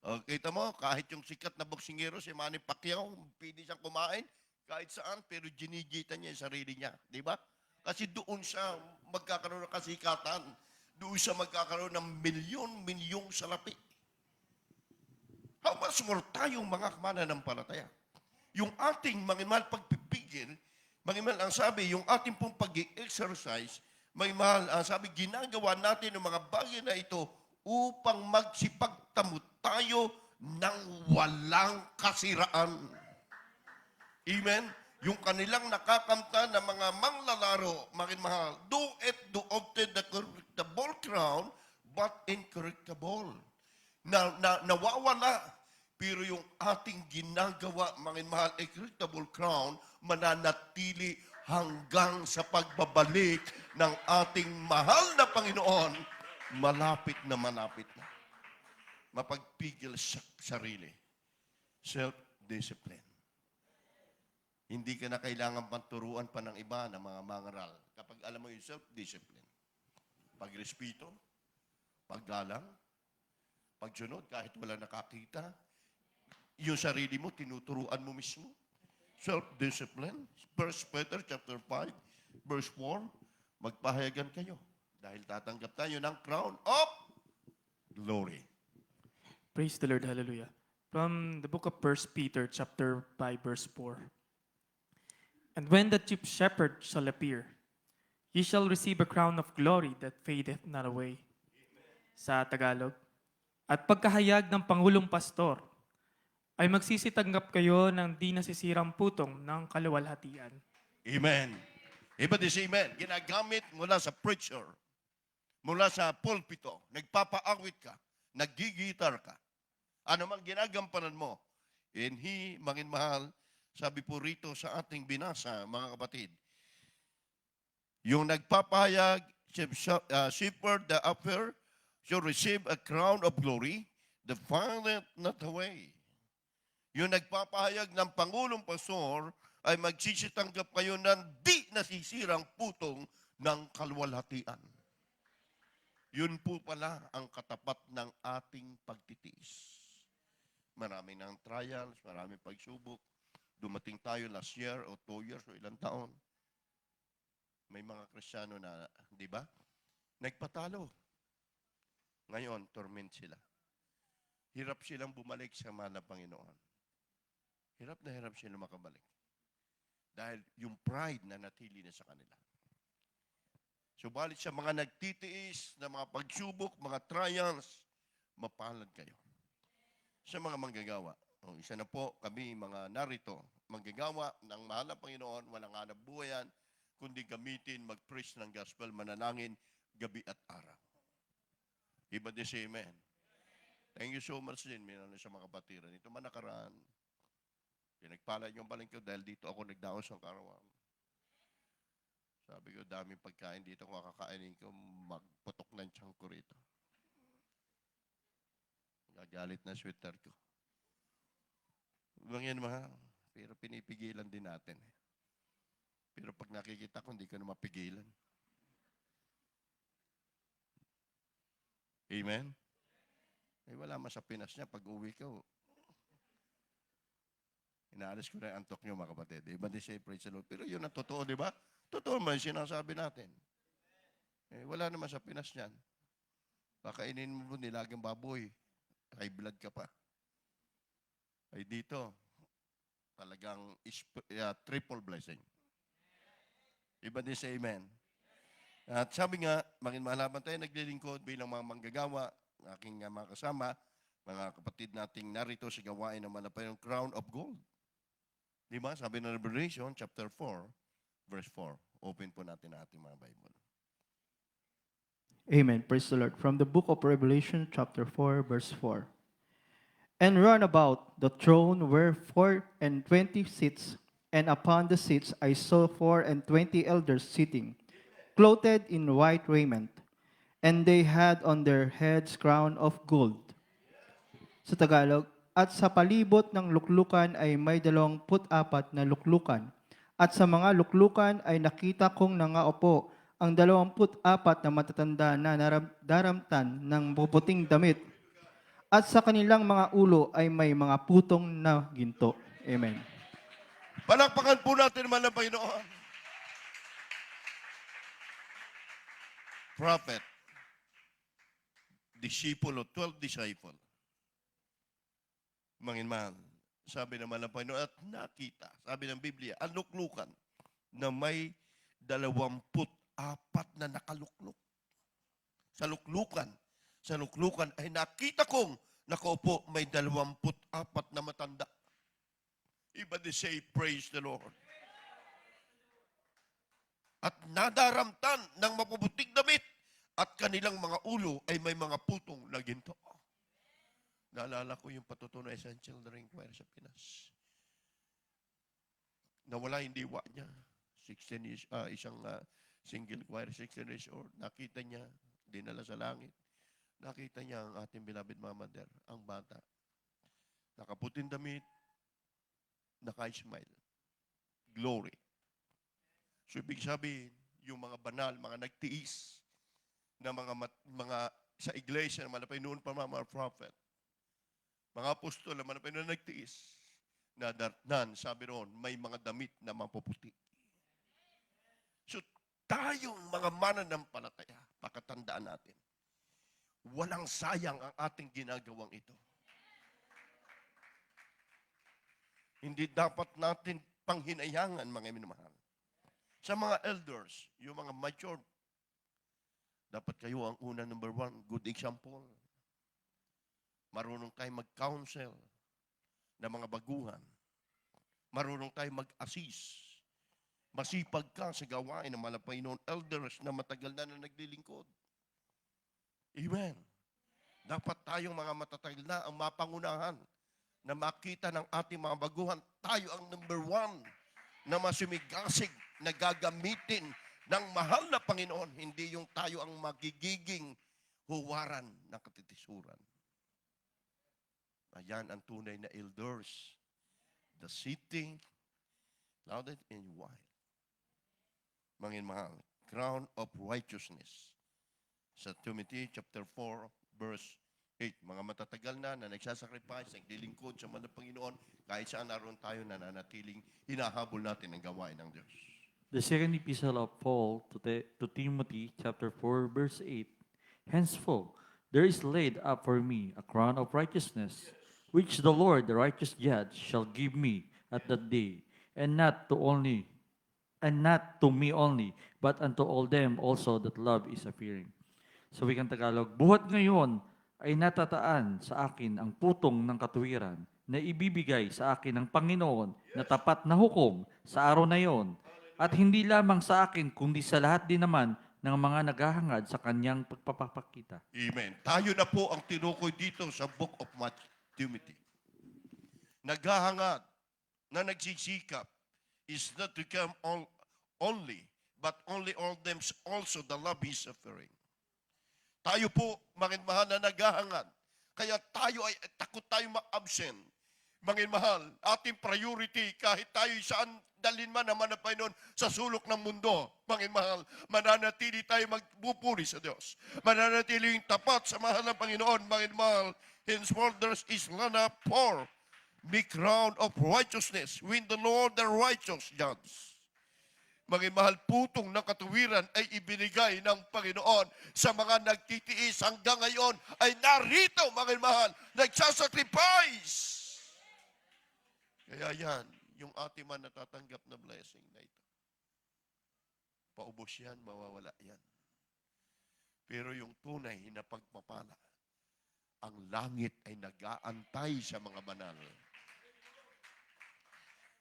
O, kita mo, kahit yung sikat na boksingero, si Manny Pacquiao, pwede siyang kumain, kahit saan, pero ginigita niya yung sarili niya. Di ba? Kasi doon siya magkakaroon ng kasikatan. Doon siya magkakaroon ng milyon-milyong salapi. How much more tayong mga mananampalataya? Yung ating mahal pagpipigil, mahal ang sabi, yung ating pong pag-exercise, mahal ang sabi, ginagawa natin ang mga bagay na ito upang magsipagtamo tayo ng walang kasiraan. Amen? Yung kanilang nakakamta ng mga manglalaro, mahal, do it to obtain the corruptible crown, but incorruptible. Nawawala, pero yung ating ginagawa, mahal, incorruptible crown, mananatili hanggang sa pagbabalik ng ating mahal na Panginoon, malapit na. Mapagpigil sa sarili. Self-discipline. Hindi ka na kailangan panturuan pa ng iba ng mga mangaral. Kapag alam mo yung self-discipline, pagrespeto, paggalang, pagsunod kahit wala nakakita, yung sarili mo, tinuturuan mo mismo. Self-discipline. 1 Peter chapter 5, verse 4, magpahayagan kayo dahil tatanggap tayo ng crown of glory.
Praise the Lord, hallelujah. From the book of 1 Peter chapter 5 verse 4. And when the chief shepherd shall appear, ye shall receive a crown of glory that fadeth not away. Sa Tagalog. At pagkahayag ng Pangulong Pastor, ay magsisitanggap kayo ng di nasisirang putong ng kaluwalhatian.
Amen. Iba din si amen. Ginagamit mula sa preacher, mula sa pulpito, nagpapaawit ka, naggigitar ka. Ano mang ginagampanan mo, mahal, sabi po rito sa ating binasa, mga kapatid, yung nagpapahayag, shepherd the upper shall receive a crown of glory, the findeth not away. Yung nagpapahayag ng Pangulong Pastor ay magsisitanggap kayo ng di nasisirang putong ng kaluwalhatian. Yun po pala ang katapat ng ating pagtitiis. Marami ng trials, maraming pagsubok. Dumating tayo last year o 2 years o ilang taon. May mga Kristiyano na, di ba? Nagpatalo. Ngayon, torment sila. Hirap silang bumalik sa mahal na Panginoon. Hirap na hirap sila makabalik. Dahil yung pride na natili na sa kanila. Subalit sa mga nagtitiis na mga pagsubok, mga trials, mapalad kayo. Sa mga manggagawa, isa na po kami mga narito, manggagawa ng mahal na Panginoon, walang hanap buhayan, kundi gamitin, mag-preach ng gospel, mananangin, gabi at araw. Iba din si amen. Thank you so much din, sa mga kapatiran. Ito man nakaraan, pinagpalad yung balingkod dahil dito ako nagdaos ng karawang. Sabi ko, daming pagkain dito kung kakakainin ko, magputok ng tiyan ko rito. Gagalit na sweater ko. Ibang yan, mahal. Pero pinipigilan din natin. Pero pag nakikita ko, hindi ko na mapigilan. Amen? Eh, wala man sa Pinas niya. Pag uwi ko, inaalis ko na yung antok niyo, mga kapatid. Iba din siya, praise the Lord. Pero yun ang totoo, di ba? Totoo man yung sinasabi natin. Eh, wala naman sa Pinas niyan. Kakainin mo nilagang baboy. High blood ka pa. Ay dito, talagang triple blessing. Iba din sa amen. At sabi nga, maging malaman tayo naglilingkod bilang mga manggagawa, aking mga kasama, mga kapatid nating narito sa gawain ng malapay ng crown of gold. Di ba? Sabi ng Revelation, chapter 4, verse 4. Open po natin ang ating mga Bible.
Amen. Praise the Lord. From the book of Revelation, chapter 4, verse 4. And round about the throne were 24 seats, and upon the seats I saw 24 elders sitting, clothed in white raiment, and they had on their heads crown of gold. Sa Tagalog, at sa palibot ng luklukan ay may 24 na luklukan, at sa mga luklukan ay nakita kong nangaupo ang 24 na matatanda na daramtan ng puputing damit, at sa kanilang mga ulo ay may mga putong na ginto. Amen.
Palakpakan po natin naman ang Panginoon. Prophet, disciple o 12 disciple. Manginman, sabi naman ng Panginoon, at nakita, sabi ng Biblia, ang luklukan na may 24 na nakalukluk. Sa luklukan ay nakita kong nakaupo may 24 na matanda. Iba din say, praise the Lord. At nadaramtan ng mapuputing damit at kanilang mga ulo ay may mga putong na ginto. Naalala ko yung patutunay sa Children Choir sa Pinas. Nawala yung diwa niya. 16 years, isang single choir, 16 years old. Nakita niya, dinala sa langit. Nakita niya ang ating beloved Mama Der, ang bata. Nakaputing damit, naka-smile. Glory. So, ibig sabihin, yung mga banal, mga nagtiis, na mga sa iglesia, na malapay noon pa mga prophet, mga apostol, na malapay noon nagtiis, na dartnan, sabi roon, may mga damit na mapuputi. So, tayong mga mananampalataya, pakatandaan natin, walang sayang ang ating ginagawang ito. Hindi dapat natin panghinayangan, mga minamahal. Sa mga elders, yung mga mature, dapat kayo ang una, number 1, good example. Marunong tayo mag-counsel ng mga baguhan. Marunong tayo mag-assist. Masipag ka sa gawain ng malapay noon elders na matagal na naglilingkod. Amen. Dapat tayong mga matatagal na ang mapangunahan na makita ng ating mga baguhan. Tayo ang number 1 na masumigasig na gagamitin ng mahal na Panginoon. Hindi yung tayo ang magigiging huwaran ng katitisuran. Ayan ang tunay na elders. The sitting, clouded in white. Mangin mahal, crown of righteousness. Sa Timothy chapter 4, verse 8. Mga matatagal na nagsasacrifice, naglilingkod sa mga Panginoon, kahit saan naroon tayo nananatiling hinahabol natin ang gawain ng Diyos.
The second epistle of Paul to Timothy, chapter 4, verse 8. Henceforth, there is laid up for me a crown of righteousness, which the Lord, the righteous judge, shall give me at that day, and not to me only, but unto all them also that love is appearing. So wikang Tagalog, buhat ngayon ay natataan sa akin ang putong ng katuwiran na ibibigay sa akin ng Panginoon na tapat na hukom sa araw na iyon, at hindi lamang sa akin, kundi sa lahat din naman ng mga naghahangad sa kanyang pagpapakita.
Amen. Tayo na po ang tinukoy dito sa Book of Timothy. Naghahangad na nagsisikap is not to come only, but only all them also the love is suffering. Tayo po, mga mahal, na naghahangad. Kaya tayo ay takot tayo ma-absent. Mga mahal, ating priority kahit tayo saan dalhin man naman na Panginoon sa sulok ng mundo. Mga mahal, mananatili tayo magpupuri sa Diyos. Mananatili yung tapat sa mahal ng Panginoon. Mga mahal, henceforth there is land up for me crown of righteousness when the Lord the righteous judge. Mga mahal, putong ng katuwiran ay ibinigay ng Panginoon sa mga nagtitiis hanggang ngayon ay narito, mga mahal, nagsasacrifice. Kaya yan, yung ating man natatanggap na blessing na ito. Paubos yan, mawawala yan. Pero yung tunay na pagpapala, ang langit ay nag-aantay sa mga banal.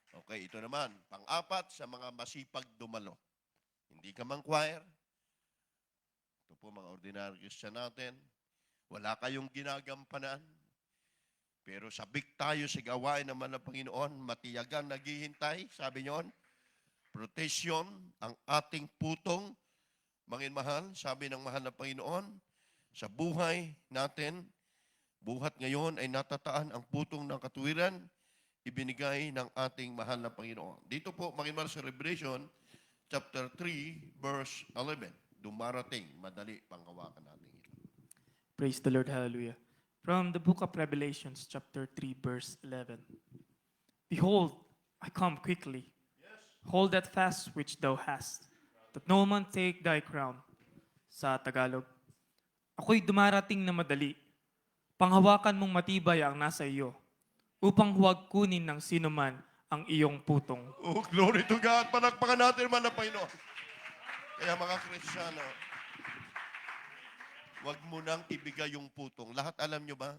Okay, ito naman, pang-apat sa mga masipag dumalo. Hindi ka mang choir. Ito po mga ordinary Christian natin. Wala kayong ginagampanan. Pero sabik tayo sa gawain naman ng Panginoon, matiyagan naghihintay, sabi niyon, protection, ang ating putong, mangin mahal, sabi ng mahal na Panginoon, sa buhay natin, buhat ngayon ay natataan ang putong ng katuwiran, ibinigay ng ating mahal na Panginoon. Dito po, mangin mahal sa Revelation, chapter 3, verse 11. Dumarating, madali panghawakan natin ito.
Praise the Lord. Hallelujah. From the book of Revelations, chapter 3, verse 11. Behold, I come quickly. Hold that fast which thou hast, that no man take thy crown. Sa Tagalog, ako'y dumarating na madali. Panghawakan mong matibay ang nasa iyo, upang huwag kunin ng sino man ang iyong putong.
Oh, glory to God. Panagpakan natin man ng Panginoon. Kaya mga Kristiyano, huwag mo nang ibigay yung putong. Lahat alam nyo ba?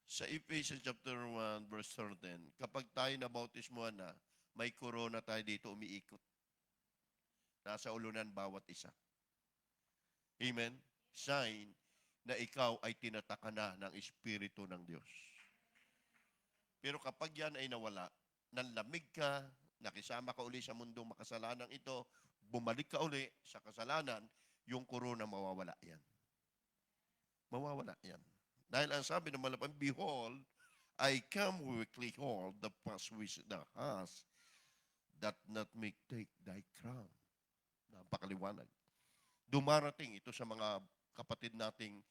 Sa Ephesians chapter 1, verse 13, kapag tayo nabautismuhan na, may corona tayo dito umiikot. Nasa ulunan bawat isa. Amen? Sign na ikaw ay tinataka na ng Espiritu ng Diyos. Pero kapag yan ay nawala, nanlamig ka, nakisama ka uli sa mundong makasalanang ito, bumalik ka uli sa kasalanan, yung corona mawawala yan. Mawawala yan. Dahil ang sabi ng malapang, behold, I come quickly, hold the fast which thou hast, that not make take thy crown. Napakaliwanag. Dumarating ito sa mga kapatid nating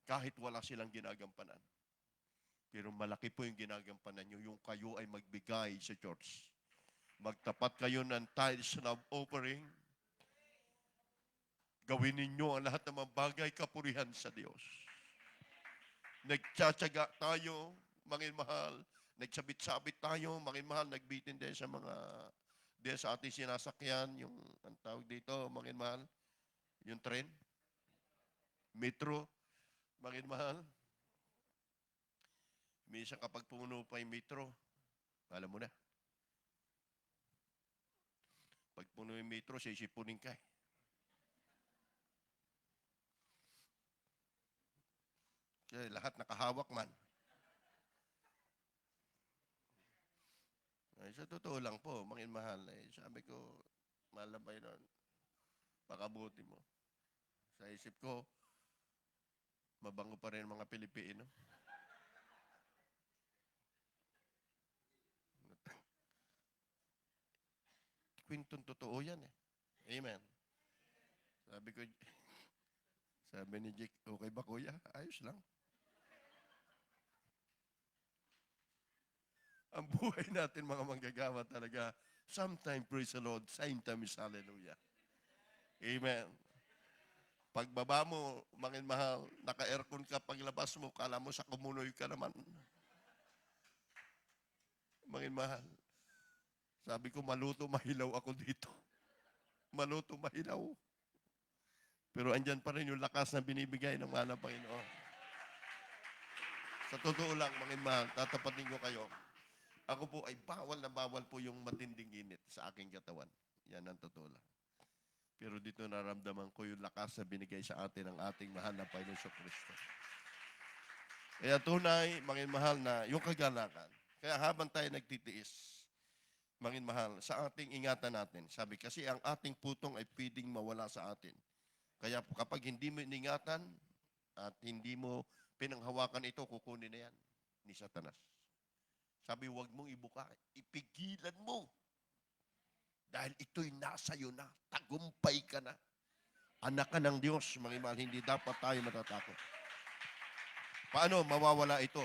kahit wala silang ginagampanan. Pero malaki po yung ginagampanan nyo, yung kayo ay magbigay sa church. Magtapat kayo ng tithes and offering. Gawin ninyo ang lahat ng mga bagay kapurihan sa Diyos. Nagtsatsaga tayo, mangin mahal. Nagsabit-sabit tayo, mangin mahal. Nagbitin din sa mga, din sa ating sinasakyan, yung, ang tawag dito, mangin mahal, yung tren, metro, mangin mahal. Minsan kapag puno pa yung metro, alam mo na. Pag puno yung metro, sisipunin ka. Kasi lahat nakahawak man. Ay, sa totoo lang po, mangin mahal. Sabi ko, malabay nun, pakabuti mo. Sa isip ko, mabango pa rin mga Pilipino. Kwentong totoo yan eh. Amen. Sabi ni Jake, okay ba kuya? Ayos lang. Ang buhay natin mga manggagawa talaga, sometime praise the Lord, sometime is hallelujah. Amen. Pagbaba mo, mangin mahal, naka-aircon ka, paglabas mo, kala mo sa kumunoy ka naman. Mangin mahal. Sabi ko, maluto, mahilaw ako dito. Maluto, mahilaw. Pero andyan pa rin yung lakas na binibigay ng mahal na Panginoon. Sa totoo lang, mangin mahal, tatapatin ko kayo. Ako po ay bawal na bawal po yung matinding init sa aking katawan. Yan ang totoo lang. Pero dito naramdaman ko yung lakas na binigay sa atin ng ating mahal na Panginoon Kristo. Kaya tunay, mangin mahal na yung kagalakan. Kaya habang tayo nagtitiis, mangin mahal, sa ating ingatan natin. Sabi kasi ang ating putong ay pwedeng mawala sa atin. Kaya kapag hindi mo iningatan at hindi mo pinanghawakan ito, kukunin na yan ni Satanas. Sabi, huwag mong ibuka. Ipigilan mo. Dahil ito'y nasa iyo na. Tagumpay ka na. Anak ka ng Diyos, mga mahal, hindi dapat tayo matatakot. Paano mawawala ito?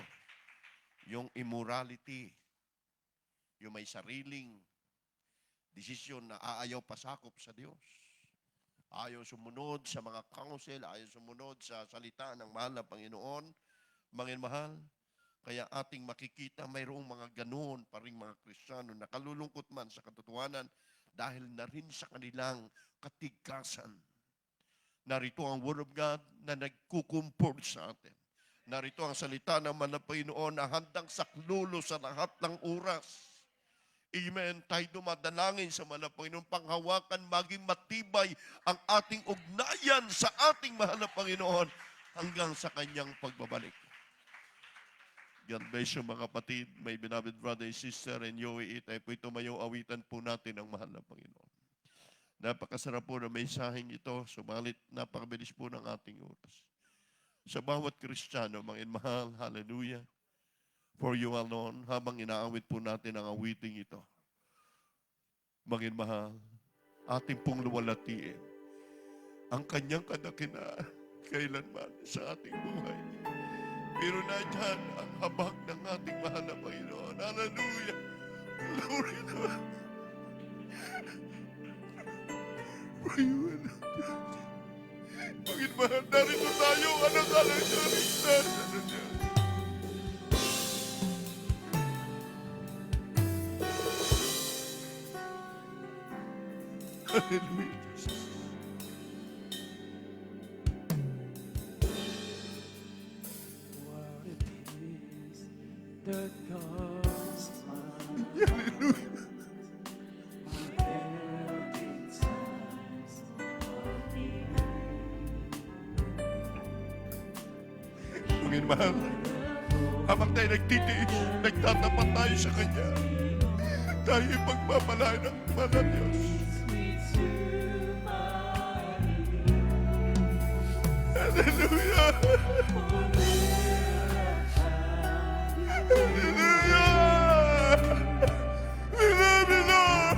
Yung immorality, yung may sariling desisyon na aayaw pasakop sa Diyos. Ayaw sumunod sa mga counsel, ayaw sumunod sa salita ng mahal na Panginoon. Mga mahal, kaya ating makikita mayroong mga ganoon pa rin mga Kristiyano na kalulungkot man sa katotohanan dahil na rin sa kanilang katigasan. Narito ang Word of God na nagkukumport sa atin. Narito ang salita ng mahal na Panginoon na handang saklulo sa lahat ng oras. Amen. Tayo dumadalangin sa mahal na Panginoon, panghawakan maging matibay ang ating ugnayan sa ating mahal na Panginoon hanggang sa kanyang pagbabalik. God bless you mga kapatid, my beloved brother and sister, and Yowie, tayo po tumayo, awitan po natin ang mahal na Panginoon. Napakasarap po na mensaheng ito, sumalit napakabilis po ng ating oras. Sa bawat Kristiyano, mga mahal, hallelujah, for you alone, habang inaawit po natin ang awiting ito. Mga mahal, ating pong luwalatiin ang kanyang kadakilaan kailanman sa ating buhay. Pero na dyan ang habag ng ating mahal na Panginoon. Hallelujah! Glory to God! For you alone. Mga mahal, narito tayo, anak-anak sa rin. Hallelujah.
What it is that calls my helping times of need.
Mga mahal, habang tayo nagtitiis, nagtatapat tayo sa Kanya, tayo ipagmamalayan ng mahal na Diyos. Hallelujah! Hallelujah! We love you, Lord!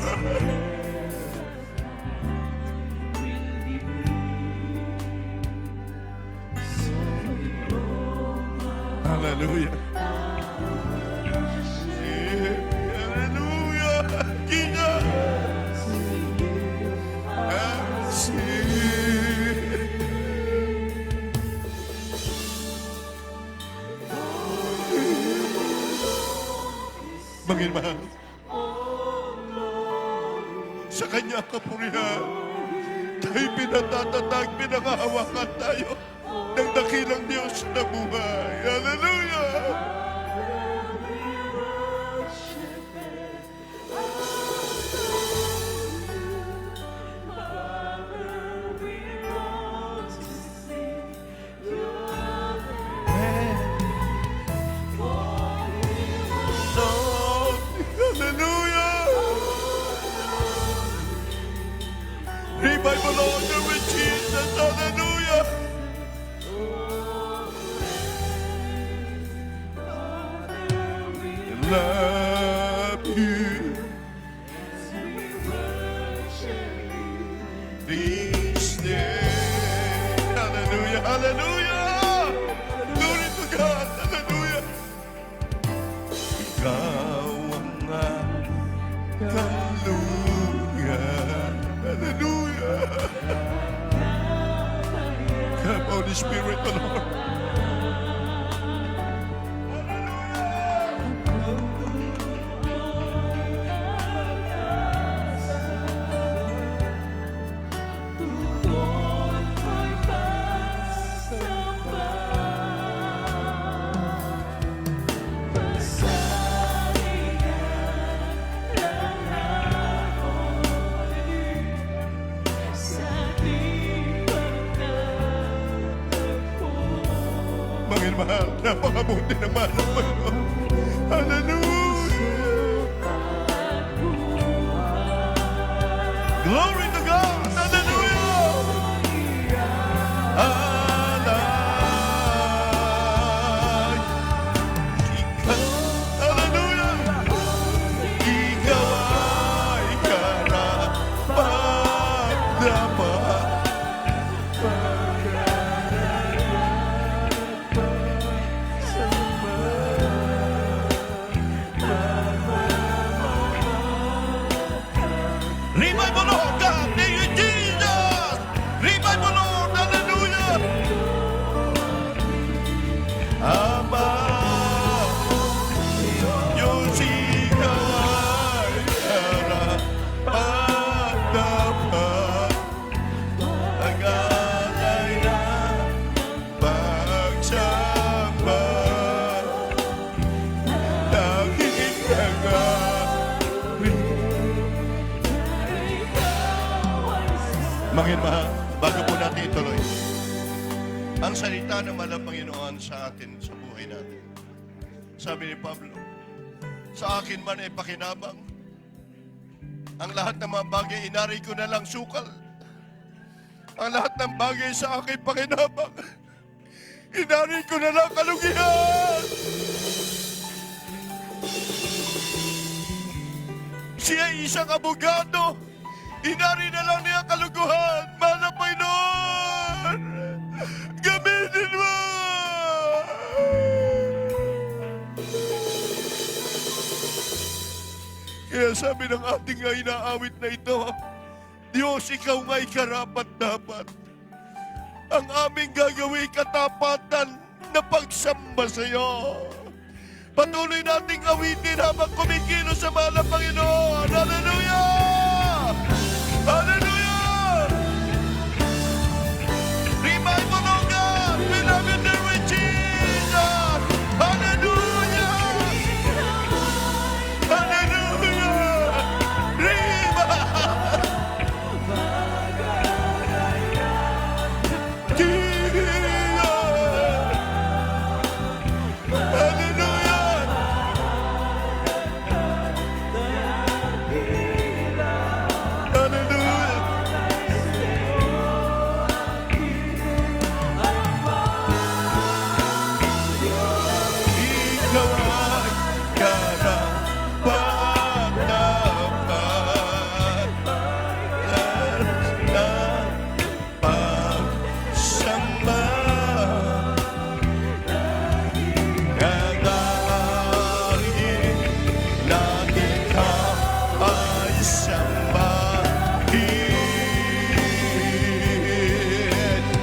Hallelujah! Hallelujah! Ginga! Panginoon, sa Kanya kapurihan, tayo pinatatatag, pinangahawakan tayo ng dakilang Diyos na buhay. Hallelujah! Lord, hallelujah! Revival order with Jesus, hallelujah! Love you. This day. Hallelujah, hallelujah! Glory to God, hallelujah! Ikaw ang kaluluyan. Hallelujah! Come, Holy Spirit, the Lord. Panginoon mahal, napakabuti naman ang Panginoon. Hallelujah! Glory to God! Hallelujah! Alay! Ikaw, hallelujah! Ikaw ay karapat-dapat. Mga mahal, bago po natin ituloy, ang salita ng mahal ng Panginoon sa atin, sa buhay natin. Sabi ni Pablo, sa akin man ay pakinabang. Ang lahat ng mga bagay, inari ko na lang sukal. Ang lahat ng bagay sa akin pakinabang. Inari ko na lang kalugihan. Siya ay isang abogado. Inari na lang niya kaluguhan. Mahal na Panginoon, gamitin mo. Kaya sabi ng ating inaawit na ito, Diyos, ikaw nga'y karapat-dapat. Ang aming gagawin katapatan na pagsamba sa iyo. Patuloy nating awitin habang kumikilos sa mahal na Panginoon. Hallelujah! Hallelujah! Revival of God! We love you, dear with Jesus! Hallelujah! Hallelujah! Revival!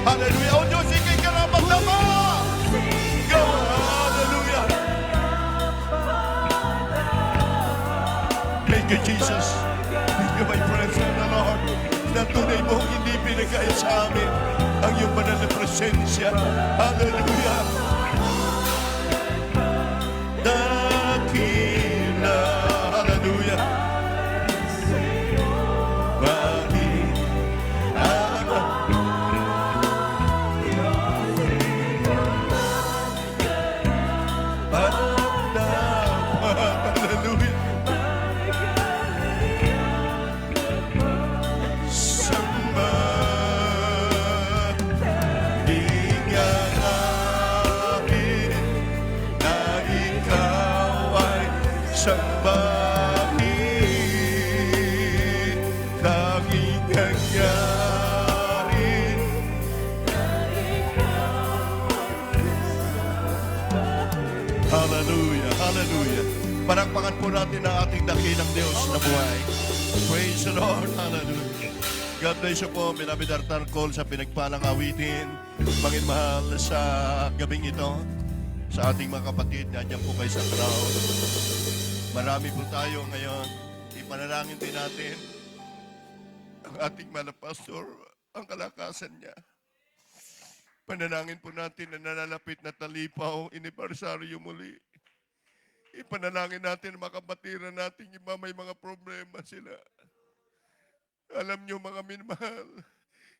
Hallelujah! O Diyos, ikay karapat-dapat! Go! Hallelujah! Thank you, Jesus. Thank you, my friends and the Lord, na tunay mo hindi pinagay sa amin ang iyong banal na presensya. Hallelujah! Dakila. Hallelujah! Hallelujah, hallelujah. Palakpakan po natin ang ating dakilang Diyos na buhay. Praise the Lord, hallelujah. God bless you po, beloved altar call sa pinagpalang awitin. Panginoon mahal sa gabing ito, sa ating mga kapatid, nandiyan po kayo sa crowd. Marami po tayo ngayon. Ipanalangin din natin ang ating mahal na pastor, ang kalakasan niya. Panalangin po natin na nalalapit na talipaw, inibersaryo muli. Ipanalangin natin ang mga kapatiran natin, iba may mga problema sila. Alam niyo mga minmahal,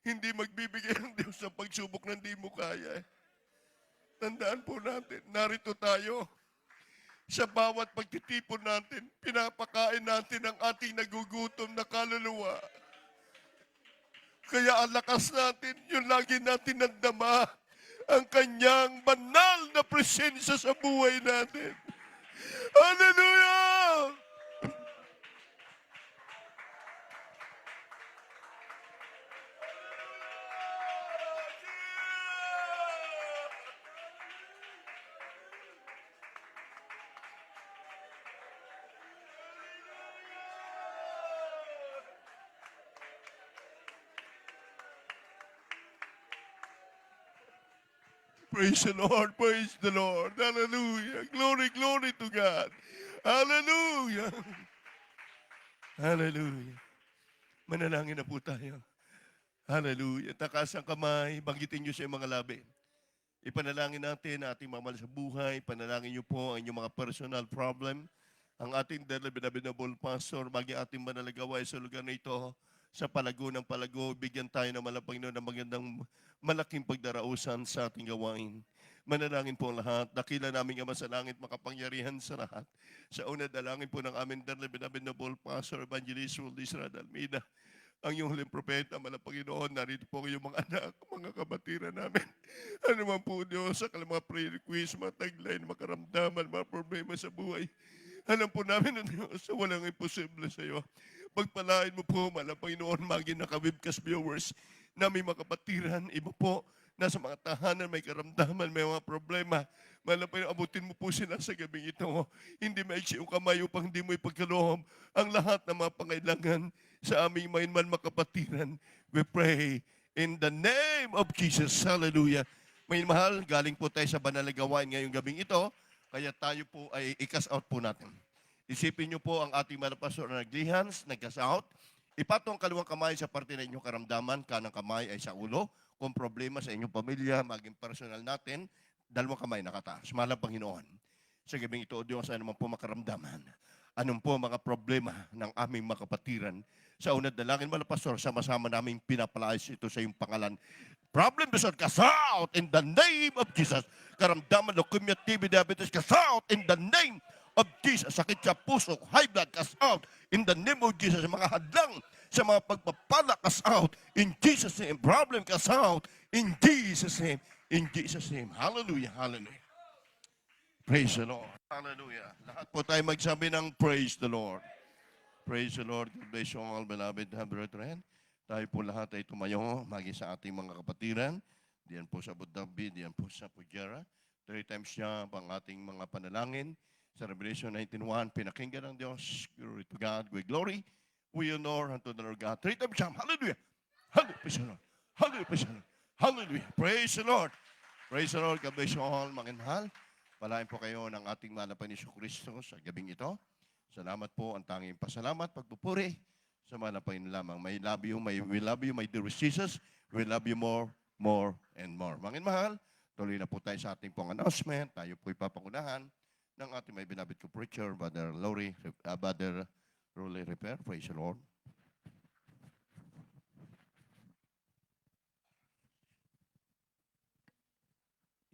hindi magbibigay ang Diyos ng pagsubok na hindi mo kaya. Tandaan po natin, narito tayo. Sa bawat pagtitipon natin, pinapakain natin ang ating nagugutom na kaluluwa. Kaya ang lakas natin, yun lagi natin nandama ang kanyang banal na presensya sa buhay natin. Hallelujah! Praise the Lord, praise the Lord. Hallelujah. Glory, glory to God. Hallelujah. Hallelujah. Manalangin na po tayo. Hallelujah. Takas ang kamay, banggitin niyo sa mga labi. Ipanalangin natin ang ating mamahal sa buhay. Panalangin niyo po ang inyong mga personal problem. Ang ating Beloved pastor, maging ating manalagaway sa lugar na ito. sa palago ng palago. Bigyan tayo ng malang Panginoon ng magandang malaking pagdarausan sa ating gawain. Manalangin po ang lahat. Dakila naming Ama sa langit, makapangyarihan sa lahat. Sa una, dalangin po ng aming Darla Noble Pastor Evangelist Israel Almeida. Ang iyong huling propeta, malang Panginoon, narito po ang iyong mga anak, mga kabatiran namin. Ano man po Diyos, sa kanilang mga prayer request, mga tagline, mga karamdaman, mga problema sa buhay. Alam po namin na Diyos, walang imposible sa iyo. Pagpalain mo po, malang Panginoon, maging naka-webcast viewers na may mga kapatiran, iba po, nasa mga tahanan, may karamdaman, may mga problema. Malang Panginoon, abutin mo po sila sa gabing ito. Hindi maiksi yung kamay upang hindi mo ipagkaloob ang lahat ng mga pangailangan sa aming mainman makapatiran. We pray in the name of Jesus. Hallelujah. May mahal, galing po tayo sa banal na gawain ngayong gabing ito, kaya tayo po ay i-cast out po natin. Isipin niyo po ang ating mga pastor na naglihans, nag-cast out. Ipatong kaliwang kamay sa parte ng inyong karamdaman, kanang kamay ay sa ulo. Kung problema sa inyong pamilya, maging personal natin, dalawang kamay nakataas. Malang Panginoon. Sa gabing ito, O Diyos, ano man po makaramdaman. Anong po mga problema ng aming mga kapatiran. Sa unad dalangin, mga pastor, sama-sama naming pinapalayas ito sa iyong pangalan. Problem is cast out in the name of Jesus. Karamdaman, leukemia, TB, diabetes, cast out in the name of Jesus. Sakit sa puso, high blood, cast out in the name of Jesus. Mga hadlang sa mga pagpapala, cast out in Jesus' name. Problem, cast out in Jesus' name. In Jesus' name. Hallelujah, hallelujah. Praise the Lord. Hallelujah. Lahat po tayo magsabi ng praise the Lord. Praise the Lord. God bless you all, beloved brethren. Tayo po lahat ay tumayo, magi sa ating mga kapatiran. Diyan po sa Abu Dhabi, diyan po sa Pujara. 3 times siya ang ating mga panalangin. Sa Revelation 19:1, pinakinggan ng Diyos. Glory to God, with glory. We honor unto the Lord God. 3 times siya. Hallelujah. Hallelujah. Praise the Lord. Hallelujah. Praise the Lord. Hallelujah. Praise the Lord. Praise the Lord. God bless you all, mga mahal. Palain po kayo ng ating mahal na Panginoon Kristo sa gabing ito. Salamat po, ang tanging pasalamat, pagpupuri sa mahal na Panginoon lamang. We love you, my dear Jesus. We love you more, more, and more. Mga mahal, tuloy na po tayo sa ating pong announcement. Tayo po ipapangunahan ng ating may binabit ko preacher, Brother Rolly Repair. Praise the Lord.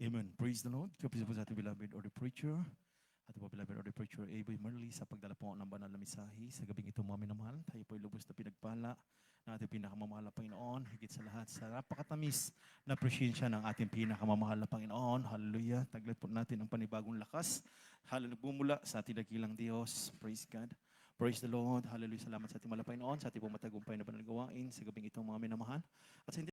Amen. Praise the Lord. Kapisa po sa ating beloved or the preacher. At po beloved or the preacher, Aboy Marley, sa pagdala po ng banal na misahe sa gabing ito mga minamahal. Tayo po ay lubos na pinagpala ng ating pinakamamahal na Panginoon. Higit sa lahat sa napakatamis na presensya ng ating pinakamamahal na Panginoon. Hallelujah. Taglat po natin ang panibagong lakas. Hallelujah. Bumula sa ating dakilang Diyos. Praise God. Praise the Lord. Hallelujah. Salamat sa ating mahal na Panginoon. Sa ating pong matagumpay na panagawain sa gabing ito mga minamahal. At sa hindi